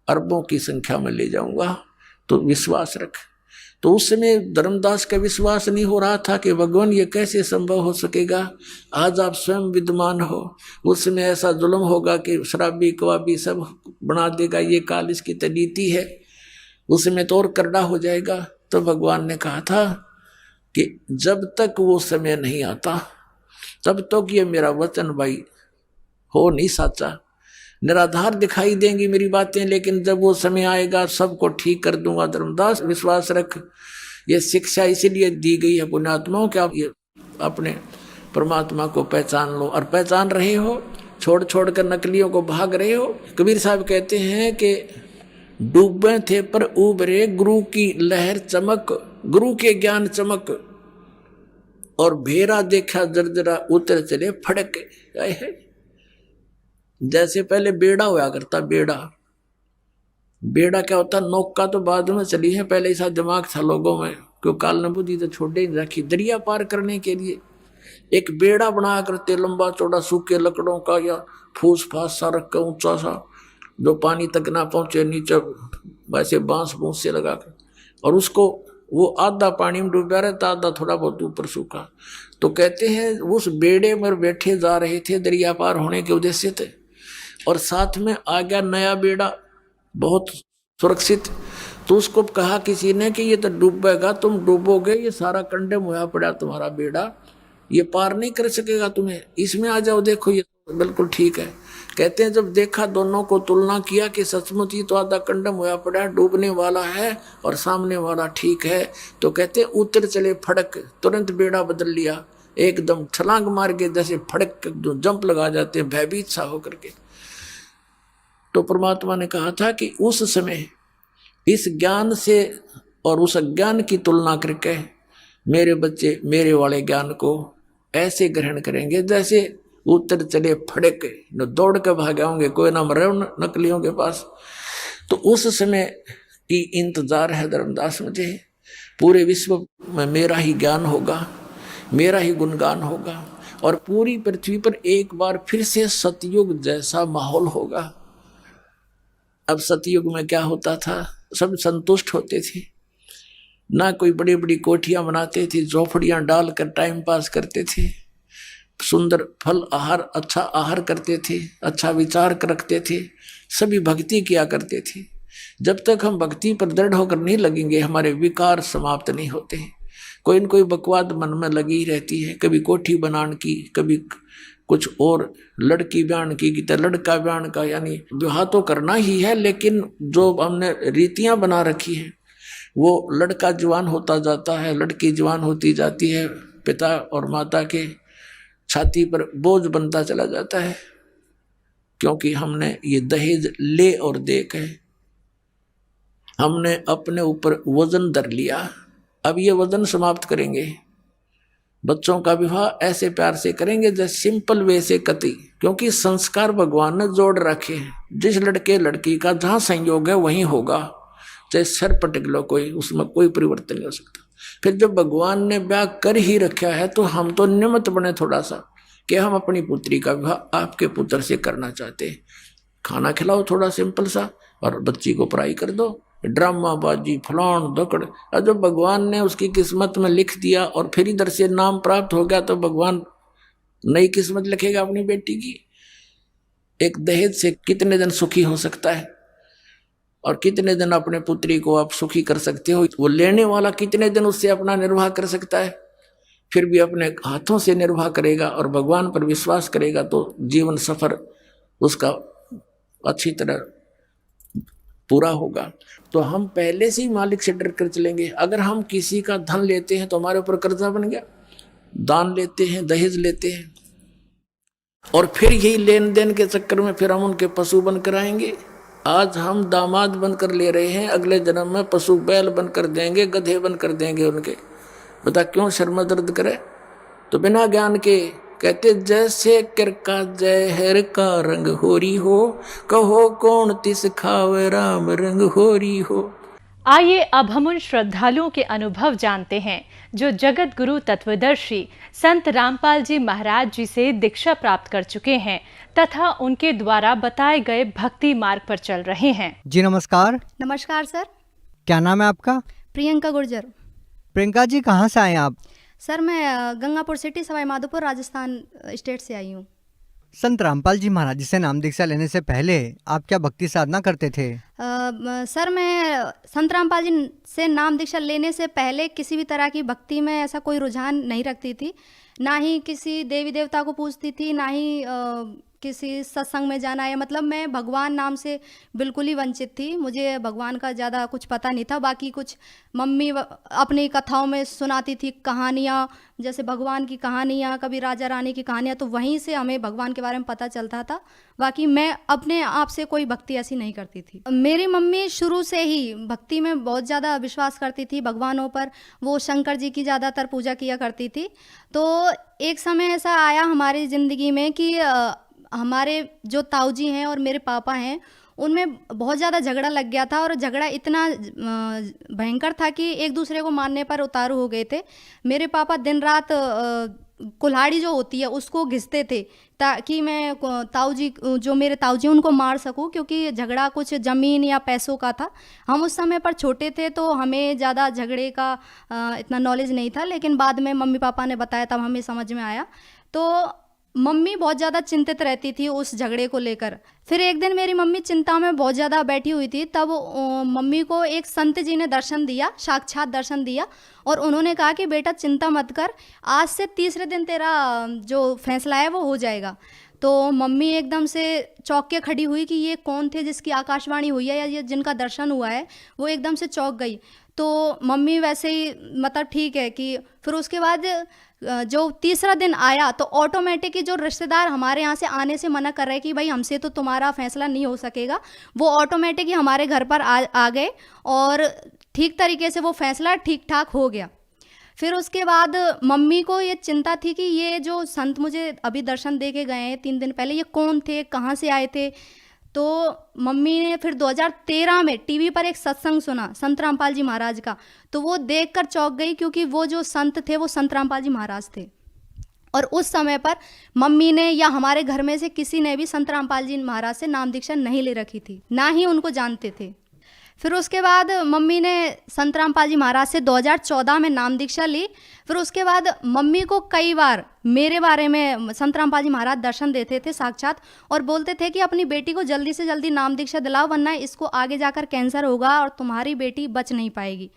Speaker 2: अरबों की संख्या में ले जाऊंगा, तो विश्वास रख। तो उस समय धर्मदास का विश्वास नहीं हो रहा था कि भगवान ये कैसे संभव हो सकेगा। आज आप स्वयं विद्यमान हो, उस समय ऐसा जुल्म होगा कि शराबी कवाबी सब बना देगा, ये काल इसकी तनीति है, उस समय तो और करड़ा हो जाएगा। तो भगवान ने कहा था कि जब तक वो समय नहीं आता तब तक ये मेरा वचन भाई हो नहीं साचा। निराधार दिखाई देंगी मेरी बातें, लेकिन जब वो समय आएगा सबको ठीक कर दूंगा। धर्मदास विश्वास रख। ये शिक्षा इसीलिए दी गई है पुण्यात्माओं कि आप ये अपने परमात्मा को पहचान लो, और पहचान रहे हो, छोड़ छोड़ कर नकलियों को भाग रहे हो। कबीर साहब कहते हैं कि डूबे थे पर उबरे गुरु की लहर चमक, गुरु के ज्ञान चमक, और भेरा देखा जर्जरा उतर चले फड़क। जैसे पहले बेड़ा हुआ करता, बेड़ा क्या होता, नौका तो बाद में चली है, पहले ऐसा दिमाग था लोगों में, क्यों काल ने बुद्धि तो छोटे ही रखी। दरिया पार करने के लिए एक बेड़ा बना करते, लंबा चौड़ा, सूखे लकड़ों का या फूस फास सा रख कर, ऊंचा सा, जो पानी तक ना पहुंचे, नीचे वैसे बांस बूंस से लगाकर, और उसको वो आधा पानी में डूबा रहता, आधा थोड़ा बहुत ऊपर सूखा। तो कहते हैं उस बेड़े में बैठे जा रहे थे दरिया पार होने के उद्देश्य थे, और साथ में आ गया नया बेड़ा बहुत सुरक्षित। तो उसको कहा किसी ने कि ये तो डूबेगा, तुम डूबोगे, ये सारा कंडम हुआ पड़ा तुम्हारा बेड़ा, ये पार नहीं कर सकेगा तुम्हें, इसमें आ जाओ, देखो ये बिल्कुल ठीक है। कहते हैं जब देखा, दोनों को तुलना किया कि सचमुच ही तो आधा कंडम हुआ पड़ा, डूबने वाला है और सामने वाला ठीक है, तो कहते हैं उतर चले फड़क, तुरंत बेड़ा बदल लिया, एकदम छलांग मार के जैसे फड़क जो जंप लगा जाते हैं भयभीत सा होकर के। तो परमात्मा ने कहा था कि उस समय इस ज्ञान से और उस अज्ञान की तुलना करके मेरे बच्चे मेरे वाले ज्ञान को ऐसे ग्रहण करेंगे जैसे उतर चले फड़क, न दौड़ के भाग आएंगे, कोई ना मरे नकलियों के पास। तो उस समय की इंतजार है धर्मदास मुझे, पूरे विश्व में मेरा ही ज्ञान होगा, मेरा ही गुणगान होगा और पूरी पृथ्वी पर एक बार फिर से सतयुग जैसा माहौल होगा। अब सतयुग में क्या होता था, सब संतुष्ट होते थे, ना कोई बड़ी बड़ी कोठियां बनाते थे, झोपड़ियां डालकर टाइम पास करते थे, सुंदर फल आहार अच्छा आहार करते थे, अच्छा विचार रखते थे, सभी भक्ति किया करते थे। जब तक हम भक्ति पर दृढ़ होकर नहीं लगेंगे हमारे विकार समाप्त नहीं होते। कोई न कोई बकवाद मन में लगी रहती है, कभी कोठी बनाने की, कभी कुछ और, लड़की ब्यान की तो लड़का ब्यान का, यानी विवाह तो करना ही है, लेकिन जो हमने रीतियां बना रखी है वो लड़का जवान होता जाता है, लड़की जवान होती जाती है, पिता और माता के छाती पर बोझ बनता चला जाता है, क्योंकि हमने ये दहेज ले और दे के हमने अपने ऊपर वजन धर लिया। अब ये वजन समाप्त करेंगे। बच्चों का विवाह ऐसे प्यार से करेंगे जैसे सिंपल वे से कति, क्योंकि संस्कार भगवान ने जोड़ रखे हैं। जिस लड़के लड़की का जहाँ संयोग है वहीं होगा, चाहे सर पटक लो कोई, उसमें कोई परिवर्तन नहीं हो सकता। फिर जब भगवान ने ब्याह कर ही रखा है तो हम तो निमित्त बने थोड़ा सा, कि हम अपनी पुत्री का विवाह आपके पुत्र से करना चाहते हैं। खाना खिलाओ थोड़ा सिंपल सा और बच्ची को पढ़ाई कर दो, ड्रामाबाजी फलान दकड़। और जब भगवान ने उसकी किस्मत में लिख दिया और फिर इधर से नाम प्राप्त हो गया तो भगवान नई किस्मत लिखेगा अपनी बेटी की। एक दहेज से कितने दिन सुखी हो सकता है और कितने दिन अपने पुत्री को आप सुखी कर सकते हो, वो लेने वाला कितने दिन उससे अपना निर्वाह कर सकता है। फिर भी अपने हाथों से निर्वाह करेगा और भगवान पर विश्वास करेगा तो जीवन सफर उसका अच्छी तरह पूरा होगा। तो हम पहले से ही मालिक से डर कर चलेंगे। अगर हम किसी का धन लेते हैं तो हमारे ऊपर कर्जा बन गया, दान लेते हैं, दहेज लेते हैं, और फिर यही लेन देन के चक्कर में फिर हम उनके पशु बनकर आएंगे। आज हम दामाद बनकर ले रहे हैं, अगले जन्म में पशु बैल बनकर देंगे, गधे बनकर देंगे उनके। बता क्यों शर्म दर्द करे? तो बिना ज्ञान के कहते जैसे किरका जहर का रंग होरी हो, कहो कौन तिस खावे राम रंग होरी हो।
Speaker 3: आइए अब हम उन श्रद्धालुओं के अनुभव जानते हैं जो जगत गुरु तत्वदर्शी संत रामपाल जी महाराज जी से दीक्षा प्राप्त कर चुके हैं तथा उनके द्वारा बताए गए भक्ति मार्ग पर चल रहे हैं।
Speaker 4: जी नमस्कार।
Speaker 5: नमस्कार सर।
Speaker 4: क्या नाम है आपका?
Speaker 5: प्रियंका गुर्जर।
Speaker 4: प्रियंका जी कहाँ से आए आप?
Speaker 5: सर मैं गंगापुर सिटी सवाई माधोपुर राजस्थान स्टेट से आई हूँ।
Speaker 4: संत रामपाल जी महाराज जी से नाम दीक्षा लेने से पहले आप क्या भक्ति साधना करते थे?
Speaker 5: सर मैं संत रामपाल जी से नाम दीक्षा लेने से पहले किसी भी तरह की भक्ति में ऐसा कोई रुझान नहीं रखती थी, ना ही किसी देवी देवता को पूजती थी, ना ही किसी सत्संग में जाना है। मतलब मैं भगवान नाम से बिल्कुल ही वंचित थी। मुझे भगवान का ज़्यादा कुछ पता नहीं था। बाकी कुछ मम्मी अपनी कथाओं में सुनाती थी कहानियाँ, जैसे भगवान की कहानियाँ, कभी राजा रानी की कहानियाँ, तो वहीं से हमें भगवान के बारे में पता चलता था। बाकी मैं अपने आप से कोई भक्ति ऐसी नहीं करती थी। मेरी मम्मी शुरू से ही भक्ति में बहुत ज़्यादा विश्वास करती थी, भगवानों पर। वो शंकर जी की ज़्यादातर पूजा किया करती थी। तो एक समय ऐसा आया हमारी ज़िंदगी में कि हमारे जो ताऊ जी हैं और मेरे पापा हैं उनमें बहुत ज़्यादा झगड़ा लग गया था, और झगड़ा इतना भयंकर था कि एक दूसरे को मारने पर उतारू हो गए थे। मेरे पापा दिन रात कुल्हाड़ी जो होती है उसको घिसते थे ताकि मैं ताऊ जी, जो मेरे ताऊ जी उनको मार सकूं, क्योंकि झगड़ा कुछ ज़मीन या पैसों का था। हम उस समय पर छोटे थे तो हमें ज़्यादा झगड़े का इतना नॉलेज नहीं था, लेकिन बाद में मम्मी पापा ने बताया तब हमें समझ में आया। तो मम्मी बहुत ज़्यादा चिंतित रहती थी उस झगड़े को लेकर। फिर एक दिन मेरी मम्मी चिंता में बहुत ज़्यादा बैठी हुई थी, तब मम्मी को एक संत जी ने दर्शन दिया, साक्षात दर्शन दिया, और उन्होंने कहा कि बेटा चिंता मत कर, आज से तीसरे दिन तेरा जो फैसला है वो हो जाएगा। तो मम्मी एकदम से चौंक के खड़ी हुई कि ये कौन थे जिसकी आकाशवाणी हुई है या ये जिनका दर्शन हुआ है। वो एकदम से चौंक गई। तो मम्मी वैसे ही मतलब ठीक है कि फिर उसके बाद जो तीसरा दिन आया तो ऑटोमेटिक ही जो रिश्तेदार हमारे यहाँ से आने से मना कर रहे कि भाई हमसे तो तुम्हारा फैसला नहीं हो सकेगा, वो ऑटोमेटिक ही हमारे घर पर आ गए और ठीक तरीके से वो फैसला ठीक ठाक हो गया। फिर उसके बाद मम्मी को ये चिंता थी कि ये जो संत मुझे अभी दर्शन दे के गए हैं 3 दिन पहले, ये कौन थे, कहाँ से आए थे। तो मम्मी ने फिर 2013 में टीवी पर एक सत्संग सुना संत रामपाल जी महाराज का, तो वो देखकर चौंक गई, क्योंकि वो जो संत थे वो संत रामपाल जी महाराज थे। और उस समय पर मम्मी ने या हमारे घर में से किसी ने भी संत रामपाल जी महाराज से नाम दीक्षा नहीं ले रखी थी, ना ही उनको जानते थे। फिर उसके बाद मम्मी ने संत रामपाल जी महाराज से 2014 में नाम दीक्षा ली। फिर उसके बाद मम्मी को कई बार मेरे बारे में संत रामपाल जी महाराज दर्शन देते थे साक्षात, और बोलते थे कि अपनी बेटी को जल्दी से जल्दी नाम दीक्षा दिलाओ, वरना इसको आगे जाकर कैंसर होगा और तुम्हारी बेटी बच नहीं पाएगी।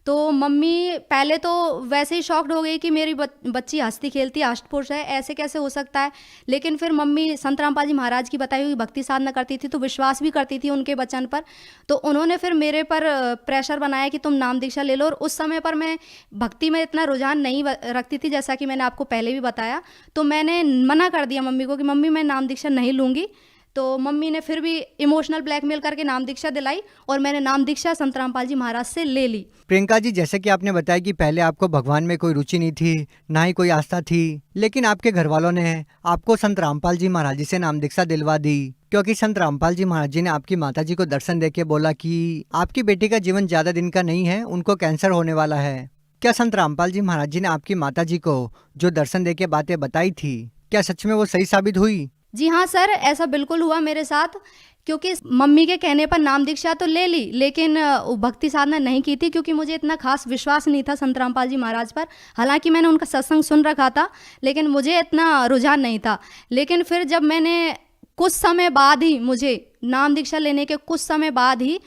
Speaker 5: तो मम्मी पहले तो वैसे ही शॉक्ड हो गई कि मेरी बच्ची हंसती खेलती अष्टपुरुष है, ऐसे कैसे हो सकता है। लेकिन फिर मम्मी संत रामपाल जी महाराज की बताई हुई भक्ति साधना करती थी, तो विश्वास भी करती थी उनके वचन पर। तो उन्होंने फिर मेरे पर प्रेशर बनाया कि तुम नाम दीक्षा ले लो। और उस समय पर मैं भक्ति में इतना रुझान नहीं रखती थी, जैसा कि मैंने आपको पहले भी बताया। तो मैंने मना कर दिया मम्मी को कि मम्मी मैं नाम दीक्षा नहीं लूँगी। तो मम्मी ने फिर भी इमोशनल ब्लैकमेल करके नाम दीक्षा दिलाई, और मैंने नाम दीक्षा संत रामपाल जी महाराज से ले ली।
Speaker 4: प्रियंका जी, जैसे कि आपने बताया कि पहले आपको भगवान में कोई रुचि नहीं थी, ना ही कोई आस्था थी, लेकिन आपके घर वालों ने आपको संत रामपाल जी महाराज जी से नाम दीक्षा दिलवा दी, क्योंकि संत रामपाल जी महाराज जी ने आपकी माता जी को दर्शन देके बोला कि आपकी बेटी का जीवन ज्यादा दिन का नहीं है, उनको कैंसर होने वाला है। क्या संत रामपाल जी महाराज जी ने आपकी माता जी को जो दर्शन देके बातें बताई थी, क्या सच में वो सही साबित हुई?
Speaker 5: जी हाँ सर, ऐसा बिल्कुल हुआ मेरे साथ। क्योंकि मम्मी के कहने पर नाम दीक्षा तो ले ली, लेकिन भक्ति साधना नहीं की थी, क्योंकि मुझे इतना खास विश्वास नहीं था संत रामपाल जी महाराज पर। हालांकि मैंने उनका सत्संग सुन रखा था, लेकिन मुझे इतना रुझान नहीं था। लेकिन फिर जब मैंने कुछ समय बाद ही, मुझे नाम दीक्षा लेने के कुछ समय बाद ही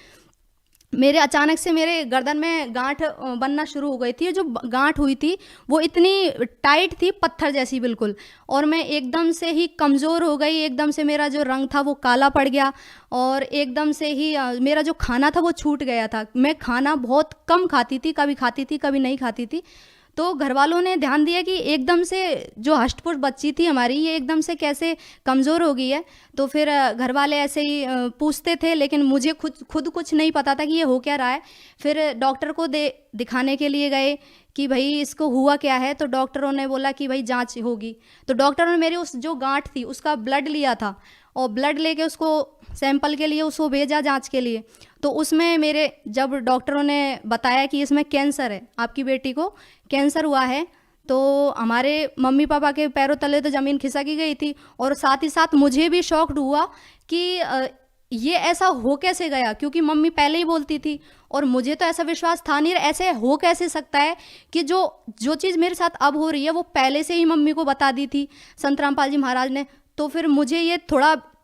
Speaker 5: मेरे अचानक से मेरे गर्दन में गांठ बनना शुरू हो गई थी। जो गांठ हुई थी वो इतनी टाइट थी, पत्थर जैसी बिल्कुल, और मैं एकदम से ही कमज़ोर हो गई। एकदम से मेरा जो रंग था वो काला पड़ गया, और एकदम से ही मेरा जो खाना था वो छूट गया था। मैं खाना बहुत कम खाती थी, कभी खाती थी कभी नहीं खाती थी। तो घर वालों ने ध्यान दिया कि एकदम से जो हष्टपुष्ट बच्ची थी हमारी, ये एकदम से कैसे कमज़ोर हो गई है। तो फिर घर वाले ऐसे ही पूछते थे, लेकिन मुझे खुद कुछ नहीं पता था कि ये हो क्या रहा है। फिर डॉक्टर को दिखाने के लिए गए कि भाई इसको हुआ क्या है। तो डॉक्टरों ने बोला कि भाई जांच होगी। तो डॉक्टरों ने मेरी उस जो गांठ थी उसका ब्लड लिया था, और ब्लड लेके उसको सैंपल के लिए उसको भेजा जांच के लिए। तो उसमें मेरे जब डॉक्टरों ने बताया कि इसमें कैंसर है, आपकी बेटी को कैंसर हुआ है, तो हमारे मम्मी पापा के पैरों तले तो ज़मीन खिसक गई थी। और साथ ही साथ मुझे भी शॉक्ड हुआ कि ये ऐसा हो कैसे गया, क्योंकि मम्मी पहले ही बोलती थी और मुझे तो ऐसा विश्वास था नहीं। ऐसे हो कैसे सकता है कि जो चीज़ मेरे साथ अब हो रही है वो पहले से ही मम्मी को बता दी थी संत रामपाल जी महाराज ने। तो फिर मुझे ये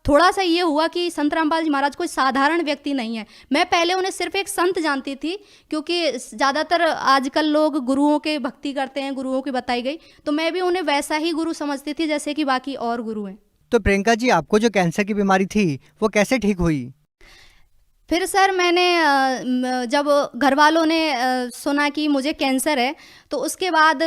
Speaker 5: थोड़ा सा ये हुआ कि संत रामपाल जी महाराज कोई साधारण व्यक्ति नहीं है। मैं पहले उन्हें सिर्फ एक संत जानती थी, क्योंकि ज़्यादातर आजकल लोग गुरुओं के भक्ति करते हैं, गुरुओं की बताई गई, तो मैं भी उन्हें वैसा ही गुरु समझती थी जैसे कि बाकी और गुरु हैं।
Speaker 4: तो प्रियंका जी, आपको जो कैंसर की बीमारी थी वो कैसे ठीक हुई?
Speaker 5: फिर सर मैंने जब घर वालों ने सुना कि मुझे कैंसर है, तो उसके बाद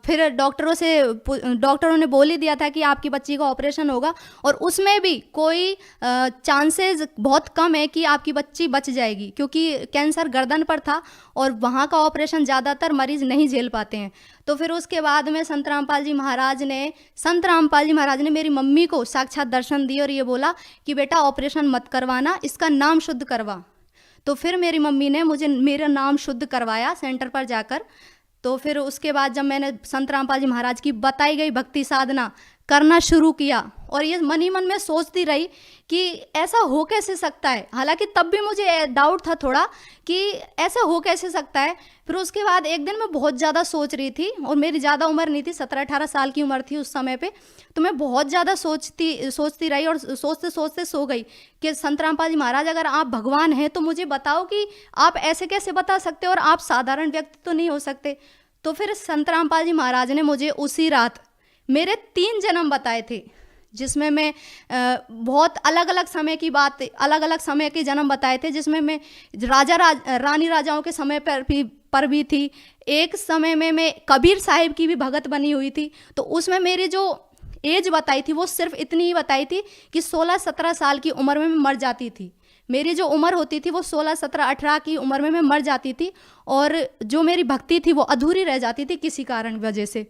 Speaker 5: फिर डॉक्टरों ने बोल ही दिया था कि आपकी बच्ची का ऑपरेशन होगा, और उसमें भी कोई चांसेस बहुत कम है कि आपकी बच्ची बच जाएगी, क्योंकि कैंसर गर्दन पर था और वहाँ का ऑपरेशन ज़्यादातर मरीज़ नहीं झेल पाते हैं। तो फिर उसके बाद में संत रामपाल जी महाराज ने मेरी मम्मी को साक्षात दर्शन दिए और ये बोला कि बेटा ऑपरेशन मत करवाना, इसका नाम शुद्ध करवा। तो फिर मेरी मम्मी ने मुझे मेरा नाम शुद्ध करवाया सेंटर पर जाकर। तो फिर उसके बाद जब मैंने संत रामपाल जी महाराज की बताई गई भक्ति साधना करना शुरू किया, और ये मन ही मन में सोचती रही कि ऐसा हो कैसे सकता है। हालांकि तब भी मुझे डाउट था थोड़ा कि ऐसा हो कैसे सकता है। फिर उसके बाद एक दिन मैं बहुत ज़्यादा सोच रही थी, और मेरी ज़्यादा उम्र नहीं थी, 17-18 साल की उम्र थी उस समय पे। तो मैं बहुत ज़्यादा सोचती रही, और सोचते सोचते सो गई कि संत रामपाल जी महाराज, अगर आप भगवान हैं तो मुझे बताओ कि आप ऐसे कैसे बता सकते हो, और आप साधारण व्यक्ति तो नहीं हो सकते। तो फिर संत रामपाल जी महाराज ने मुझे उसी रात मेरे 3 जन्म बताए थे, जिसमें मैं बहुत अलग अलग समय के जन्म बताए थे, जिसमें मैं रानी राजाओं के समय पर भी थी। एक समय में मैं कबीर साहिब की भी भगत बनी हुई थी। तो उसमें मेरी जो एज बताई थी वो सिर्फ इतनी ही बताई थी कि 16-17 साल की उम्र में मैं मर जाती थी। मेरी जो उम्र होती थी वो 16-17-18 की उम्र में मैं मर जाती थी, और जो मेरी भक्ति थी वो अधूरी रह जाती थी किसी कारण वजह से।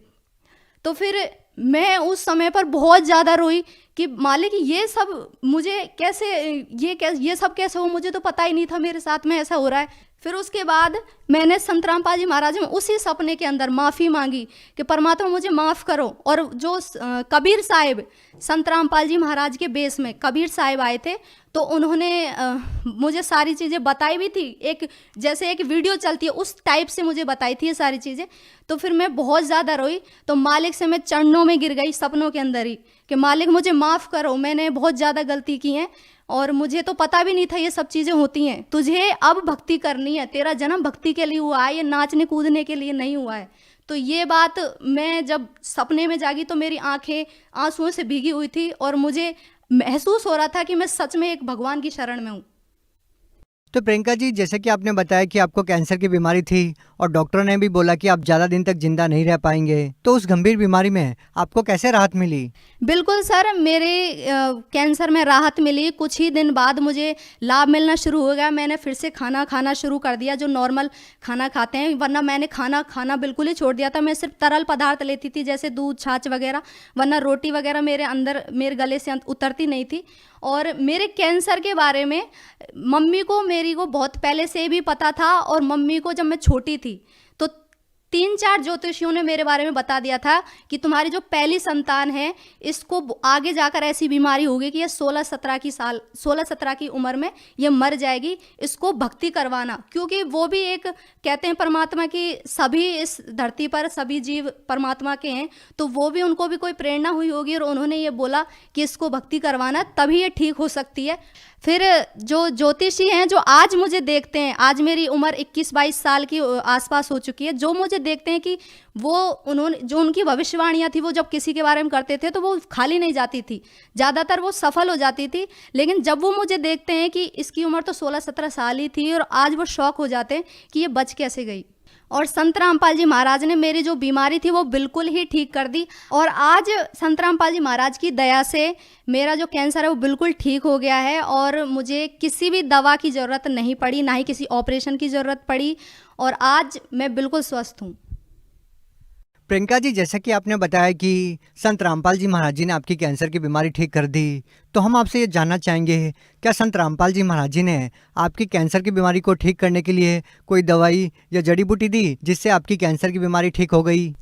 Speaker 5: तो फिर मैं उस समय पर बहुत ज़्यादा रोई कि मालिक ये सब मुझे कैसे, ये सब कैसे हो, मुझे तो पता ही नहीं था मेरे साथ में ऐसा हो रहा है। फिर उसके बाद मैंने संत रामपाल जी महाराज में उसी सपने के अंदर माफ़ी मांगी कि परमात्मा मुझे माफ़ करो। और जो कबीर साहिब, संत रामपाल जी महाराज के बेस में कबीर साहिब आए थे, तो उन्होंने मुझे सारी चीज़ें बताई भी थी, एक जैसे एक वीडियो चलती है उस टाइप से मुझे बताई थी ये सारी चीज़ें। तो फिर मैं बहुत ज़्यादा रोई, तो मालिक से मैं चरणों में गिर गई सपनों के अंदर ही कि मालिक मुझे माफ़ करो, मैंने बहुत ज़्यादा गलती की है और मुझे तो पता भी नहीं था ये सब चीज़ें होती हैं। तुझे अब भक्ति करनी है, तेरा जन्म भक्ति के लिए हुआ है, ये नाचने कूदने के लिए नहीं हुआ है। तो ये बात मैं जब सपने में जागी तो मेरी आंखें आंसुओं से भीगी हुई थी और मुझे महसूस हो रहा था कि मैं सच में एक भगवान की शरण में हूँ।
Speaker 4: तो प्रियंका जी, जैसे कि आपने बताया कि आपको कैंसर की बीमारी थी और डॉक्टरों ने भी बोला कि आप ज़्यादा दिन तक जिंदा नहीं रह पाएंगे, तो उस गंभीर बीमारी में आपको कैसे राहत मिली?
Speaker 5: बिल्कुल सर, मेरे कैंसर में राहत मिली। कुछ ही दिन बाद मुझे लाभ मिलना शुरू हो गया। मैंने फिर से खाना खाना शुरू कर दिया, जो नॉर्मल खाना खाते हैं, वरना मैंने खाना खाना बिल्कुल ही छोड़ दिया था। मैं सिर्फ तरल पदार्थ लेती थी, जैसे दूध, छाछ वगैरह, वरना रोटी वगैरह मेरे गले से उतरती नहीं थी। और मेरे कैंसर के बारे में मम्मी को, मेरी को बहुत पहले से भी पता था। और मम्मी को जब मैं छोटी थी तो 3-4 ज्योतिषियों ने मेरे बारे में बता दिया था कि तुम्हारी जो पहली संतान है, इसको आगे जाकर ऐसी बीमारी होगी कि ये 16-17 की उम्र में ये मर जाएगी, इसको भक्ति करवाना। क्योंकि वो भी एक कहते हैं परमात्मा की, सभी इस धरती पर सभी जीव परमात्मा के हैं, तो वो भी, उनको भी कोई प्रेरणा हुई होगी और उन्होंने ये बोला कि इसको भक्ति करवाना, तभी ये ठीक हो सकती है। फिर जो ज्योतिषी हैं, जो आज मुझे देखते हैं, आज मेरी उम्र 21-22 साल की आसपास हो चुकी है, जो मुझे देखते हैं कि उन्होंने जो उनकी भविष्यवाणियाँ थी, वो जब किसी के बारे में करते थे तो वो खाली नहीं जाती थी, ज़्यादातर वो सफल हो जाती थी। लेकिन जब वो मुझे देखते हैं कि इसकी उम्र तो 16-17 साल ही थी, और आज वो शौक हो जाते हैं कि ये बच कैसे गई। और संत रामपाल जी महाराज ने मेरी जो बीमारी थी वो बिल्कुल ही ठीक कर दी। और आज संत रामपाल जी महाराज की दया से मेरा जो कैंसर है वो बिल्कुल ठीक हो गया है और मुझे किसी भी दवा की ज़रूरत नहीं पड़ी, ना ही किसी ऑपरेशन की ज़रूरत पड़ी, और आज मैं बिल्कुल स्वस्थ हूँ।
Speaker 4: प्रियंका जी, जैसा कि आपने बताया कि संत रामपाल जी महाराज जी ने आपकी कैंसर की बीमारी ठीक कर दी, तो हम आपसे ये जानना चाहेंगे, क्या संत रामपाल जी महाराज जी ने आपकी कैंसर की बीमारी को ठीक करने के लिए कोई दवाई या जड़ी बूटी दी जिससे आपकी कैंसर की बीमारी ठीक हो गई?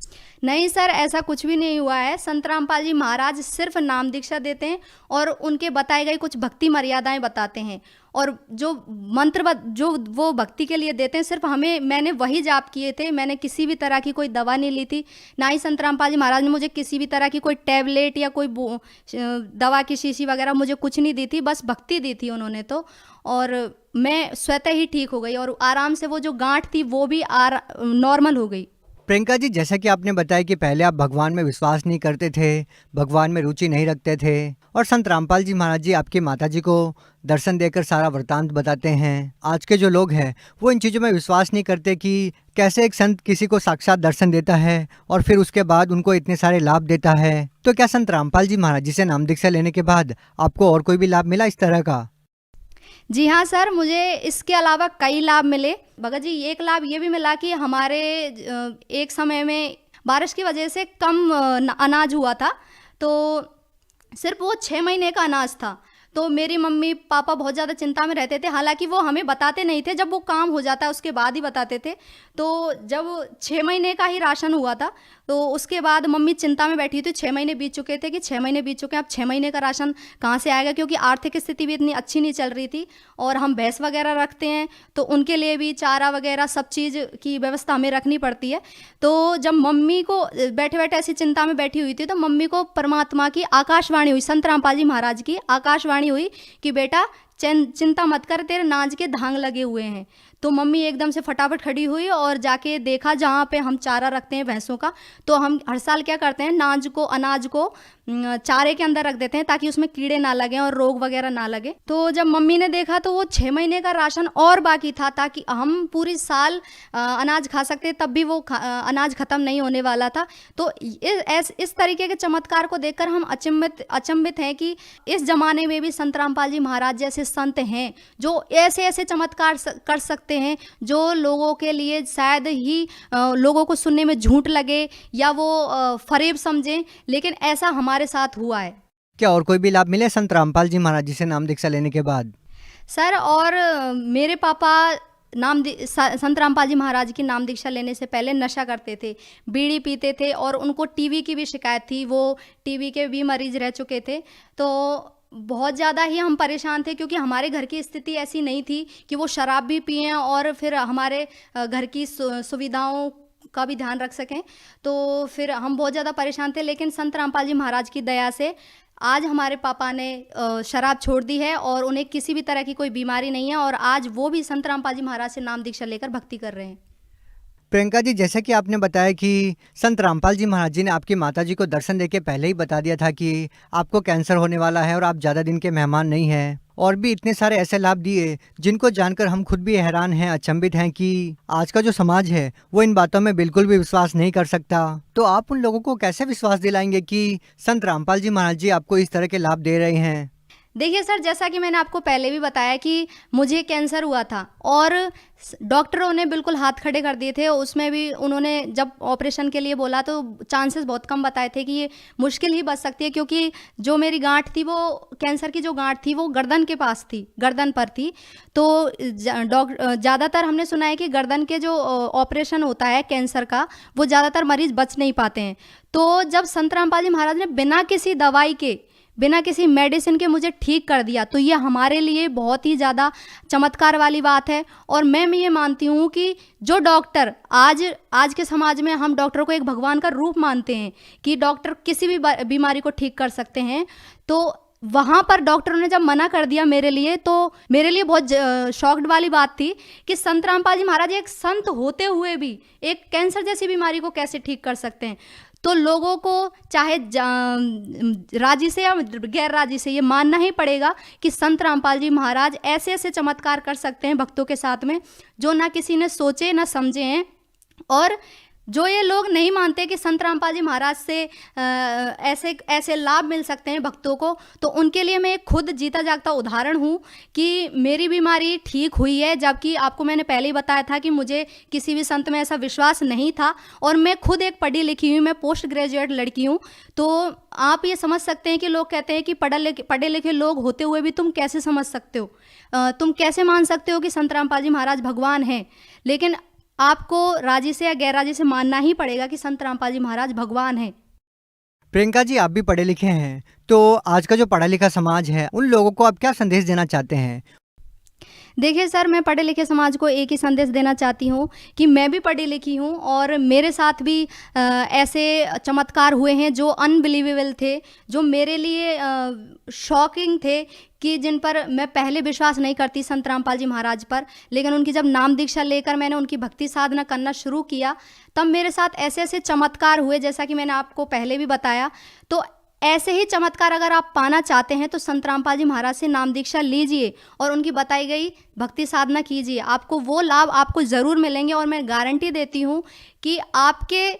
Speaker 5: नहीं सर, ऐसा कुछ भी नहीं हुआ है। संत रामपाल जी महाराज सिर्फ नाम दीक्षा देते हैं और उनके बताए गए कुछ भक्ति मर्यादाएं बताते हैं, और जो मंत्र जो वो भक्ति के लिए देते हैं, सिर्फ मैंने वही जाप किए थे। मैंने किसी भी तरह की कोई दवा नहीं ली थी, ना ही संत रामपाल जी महाराज ने मुझे किसी भी तरह की कोई टैबलेट या कोई दवा की शीशी वगैरह मुझे कुछ नहीं दी थी, बस भक्ति दी थी उन्होंने तो। और मैं स्वतः ही ठीक हो गई और आराम से वो जो गांठ थी वो भी नॉर्मल हो गई।
Speaker 4: प्रियंका जी, जैसा कि आपने बताया कि पहले आप भगवान में विश्वास नहीं करते थे, भगवान में रुचि नहीं रखते थे, और संत रामपाल जी महाराज जी आपकी माता जी को दर्शन देकर सारा वृतांत बताते हैं। आज के जो लोग हैं वो इन चीज़ों में विश्वास नहीं करते कि कैसे एक संत किसी को साक्षात दर्शन देता है और फिर उसके बाद उनको इतने सारे लाभ देता है। तो क्या संत रामपाल जी महाराज जी से नाम दीक्षा लेने के बाद आपको और कोई भी लाभ मिला इस तरह का?
Speaker 5: जी हाँ सर, मुझे इसके अलावा कई लाभ मिले। भगत जी, एक लाभ ये भी मिला कि हमारे एक समय में बारिश की वजह से कम अनाज हुआ था, तो सिर्फ वो 6 महीने का अनाज था। तो मेरी मम्मी पापा बहुत ज़्यादा चिंता में रहते थे, हालांकि वो हमें बताते नहीं थे, जब वो काम हो जाता है उसके बाद ही बताते थे। तो जब 6 महीने का ही राशन हुआ था तो उसके बाद मम्मी चिंता में बैठी थी। 6 महीने बीत चुके थे कि 6 महीने बीत चुके हैं, अब 6 महीने का राशन कहाँ से आएगा, क्योंकि आर्थिक स्थिति भी इतनी अच्छी नहीं चल रही थी और हम भैंस वगैरह रखते हैं तो उनके लिए भी चारा वगैरह सब चीज़ की व्यवस्था हमें रखनी पड़ती है। तो जब मम्मी को बैठे बैठे ऐसी चिंता में बैठी हुई थी तो मम्मी को परमात्मा की आकाशवाणी हुई, संत रामपाल जी महाराज की आकाशवाणी हुई कि बेटा चिंता मत कर, तेरे नाज के धांग लगे हुए हैं। तो मम्मी एकदम से फटाफट खड़ी हुई और जाके देखा जहाँ पे हम चारा रखते हैं भैंसों का। तो हम हर साल क्या करते हैं, अनाज को चारे के अंदर रख देते हैं ताकि उसमें कीड़े ना लगें और रोग वगैरह ना लगे। तो जब मम्मी ने देखा तो वो 6 महीने का राशन और बाकी था, ताकि हम पूरी साल अनाज खा सकते, तब भी वो अनाज ख़त्म नहीं होने वाला था। तो इस तरीके के चमत्कार को देखकर हम अचंभित हैं कि इस ज़माने में भी संत रामपाल जी महाराज जैसे संत हैं जो ऐसे ऐसे चमत्कार कर सकते हैं जो लोगों के लिए शायद ही लोगों को सुनने में झूठ लगे या वो फरेब समझें, लेकिन ऐसा हमारे साथ हुआ है।
Speaker 4: क्या और कोई भी लाभ मिले संत रामपाल जी महाराज जी से नाम दीक्षा लेने के बाद?
Speaker 5: सर और मेरे पापा संत रामपाल जी महाराज की नाम दीक्षा लेने से पहले नशा करते थे, बीड़ी पीते थे और उनको टीबी की भी शिकायत थी। वो टीबी के भी मरीज रह चुके थे। तो बहुत ज़्यादा ही हम परेशान थे क्योंकि हमारे घर की स्थिति ऐसी नहीं थी कि वो शराब भी पिएं और फिर हमारे घर की सुविधाओं का भी ध्यान रख सकें। तो फिर हम बहुत ज़्यादा परेशान थे, लेकिन संत रामपाल जी महाराज की दया से आज हमारे पापा ने शराब छोड़ दी है और उन्हें किसी भी तरह की कोई बीमारी नहीं है और आज वो भी संत रामपाल जी महाराज से नाम दीक्षा लेकर भक्ति कर रहे हैं।
Speaker 4: प्रियंका जी, जैसा कि आपने बताया कि संत रामपाल जी महाराज जी ने आपकी माता जी को दर्शन देके पहले ही बता दिया था कि आपको कैंसर होने वाला है और आप ज़्यादा दिन के मेहमान नहीं हैं, और भी इतने सारे ऐसे लाभ दिए जिनको जानकर हम खुद भी हैरान हैं, अचंभित हैं कि आज का जो समाज है वो इन बातों में बिल्कुल भी विश्वास नहीं कर सकता। तो आप उन लोगों को कैसे विश्वास दिलाएंगे कि संत रामपाल जी महाराज जी आपको इस तरह के लाभ दे रहे हैं?
Speaker 5: देखिए सर, जैसा कि मैंने आपको पहले भी बताया कि मुझे कैंसर हुआ था और डॉक्टरों ने बिल्कुल हाथ खड़े कर दिए थे। उसमें भी उन्होंने जब ऑपरेशन के लिए बोला तो चांसेस बहुत कम बताए थे कि ये मुश्किल ही बच सकती है, क्योंकि जो मेरी गांठ थी, वो कैंसर की जो गांठ थी वो गर्दन के पास थी, गर्दन पर थी। तो ज़्यादातर हमने सुना है कि गर्दन के जो ऑपरेशन होता है कैंसर का, वो ज़्यादातर मरीज बच नहीं पाते हैं। तो जब संत रामपाल जी महाराज ने बिना किसी दवाई के, बिना किसी मेडिसिन के मुझे ठीक कर दिया, तो ये हमारे लिए बहुत ही ज़्यादा चमत्कार वाली बात है। और मैं ये मानती हूँ कि जो डॉक्टर आज के समाज में हम डॉक्टर को एक भगवान का रूप मानते हैं कि डॉक्टर किसी भी बीमारी को ठीक कर सकते हैं, तो वहाँ पर डॉक्टरों ने जब मना कर दिया मेरे लिए, तो मेरे लिए बहुत शॉक्ड वाली बात थी कि संत रामपाल जी महाराज एक संत होते हुए भी एक कैंसर जैसी बीमारी को कैसे ठीक कर सकते हैं। तो लोगों को चाहे राजी से या गैर राजी से ये मानना ही पड़ेगा कि संत रामपाल जी महाराज ऐसे ऐसे चमत्कार कर सकते हैं भक्तों के साथ में, जो ना किसी ने सोचे ना समझे हैं। और जो ये लोग नहीं मानते कि संत रामपाल जी महाराज से ऐसे ऐसे लाभ मिल सकते हैं भक्तों को, तो उनके लिए मैं खुद जीता जागता उदाहरण हूँ कि मेरी बीमारी ठीक हुई है, जबकि आपको मैंने पहले ही बताया था कि मुझे किसी भी संत में ऐसा विश्वास नहीं था। और मैं खुद एक पढ़ी लिखी हुई, मैं पोस्ट ग्रेजुएट लड़की हूँ। तो आप ये समझ सकते हैं कि लोग कहते हैं कि पढ़े लिखे लोग होते हुए भी तुम कैसे समझ सकते हो, तुम कैसे मान सकते हो कि संत रामपाल जी महाराज भगवान हैं। लेकिन आपको राजी से या गैर राजी से मानना ही पड़ेगा कि संत रामपाल जी महाराज भगवान हैं।
Speaker 4: प्रियंका जी, आप भी पढ़े लिखे हैं, तो आज का जो पढ़ा लिखा समाज है उन लोगों को आप क्या संदेश देना चाहते हैं?
Speaker 5: देखिए सर, मैं पढ़े लिखे समाज को एक ही संदेश देना चाहती हूँ कि मैं भी पढ़ी लिखी हूँ और मेरे साथ भी ऐसे चमत्कार हुए हैं जो अनबिलीवेबल थे, जो मेरे लिए शॉकिंग थे, कि जिन पर मैं पहले विश्वास नहीं करती संत रामपाल जी महाराज पर। लेकिन उनकी जब नाम दीक्षा लेकर मैंने उनकी भक्ति साधना करना शुरू किया, तब मेरे साथ ऐसे ऐसे चमत्कार हुए, जैसा कि मैंने आपको पहले भी बताया। तो ऐसे ही चमत्कार अगर आप पाना चाहते हैं तो संत रामपाल जी महाराज से नाम दीक्षा लीजिए और उनकी बताई गई भक्ति साधना कीजिए, आपको वो लाभ आपको ज़रूर मिलेंगे। और मैं गारंटी देती हूँ कि आपके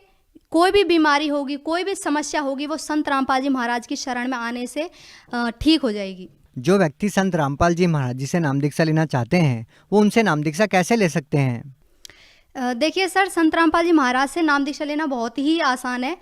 Speaker 5: कोई भी बीमारी होगी, कोई भी समस्या होगी, वो संत रामपाल जी महाराज की शरण में आने से ठीक हो जाएगी।
Speaker 4: जो व्यक्ति संत रामपाल जी महाराज जी से नाम दीक्षा लेना चाहते हैं, वो उनसे नाम दीक्षा कैसे ले सकते हैं?
Speaker 5: देखिए सर, संत रामपाल जी महाराज से नाम दीक्षा लेना बहुत ही आसान है।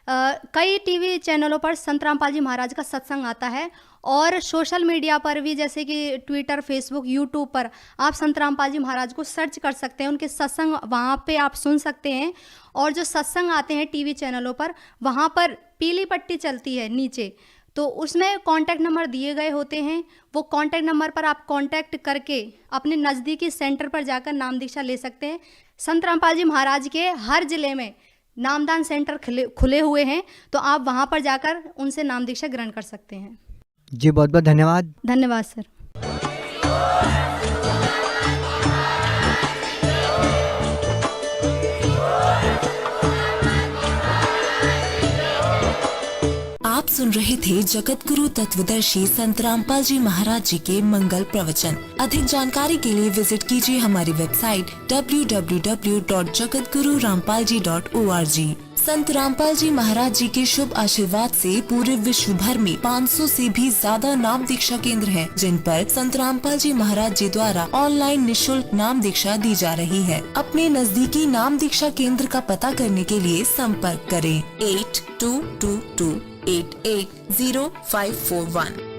Speaker 5: कई टीवी चैनलों पर संत रामपाल जी महाराज का सत्संग आता है और सोशल मीडिया पर भी, जैसे कि ट्विटर, फेसबुक, यूट्यूब पर आप संत रामपाल जी महाराज को सर्च कर सकते हैं। उनके सत्संग वहाँ पे आप सुन सकते हैं। और जो सत्संग आते हैं टीवी चैनलों पर, वहाँ पर पीली पट्टी चलती है नीचे, तो उसमें कांटेक्ट नंबर दिए गए होते हैं। वो कांटेक्ट नंबर पर आप कांटेक्ट करके अपने नज़दीकी सेंटर पर जाकर नाम दीक्षा ले सकते हैं। संत रामपाल जी महाराज के हर ज़िले में नामदान सेंटर खुले हुए हैं, तो आप वहां पर जाकर उनसे नाम दीक्षा ग्रहण कर सकते हैं।
Speaker 4: जी, बहुत बहुत धन्यवाद।
Speaker 5: धन्यवाद सर।
Speaker 6: आप सुन रहे थे जगत गुरु तत्वदर्शी संत रामपाल जी महाराज जी के मंगल प्रवचन। अधिक जानकारी के लिए विजिट कीजिए हमारी वेबसाइट www.jagatgururampalji.org। संत रामपाल जी महाराज जी के शुभ आशीर्वाद से पूरे विश्व भर में 500 से भी ज्यादा नाम दीक्षा केंद्र हैं, जिन पर संत रामपाल जी महाराज जी द्वारा ऑनलाइन निशुल्क नाम दीक्षा दी जा रही है। अपने नजदीकी नाम दीक्षा केंद्र का पता करने के लिए संपर्क करें 8222 880541।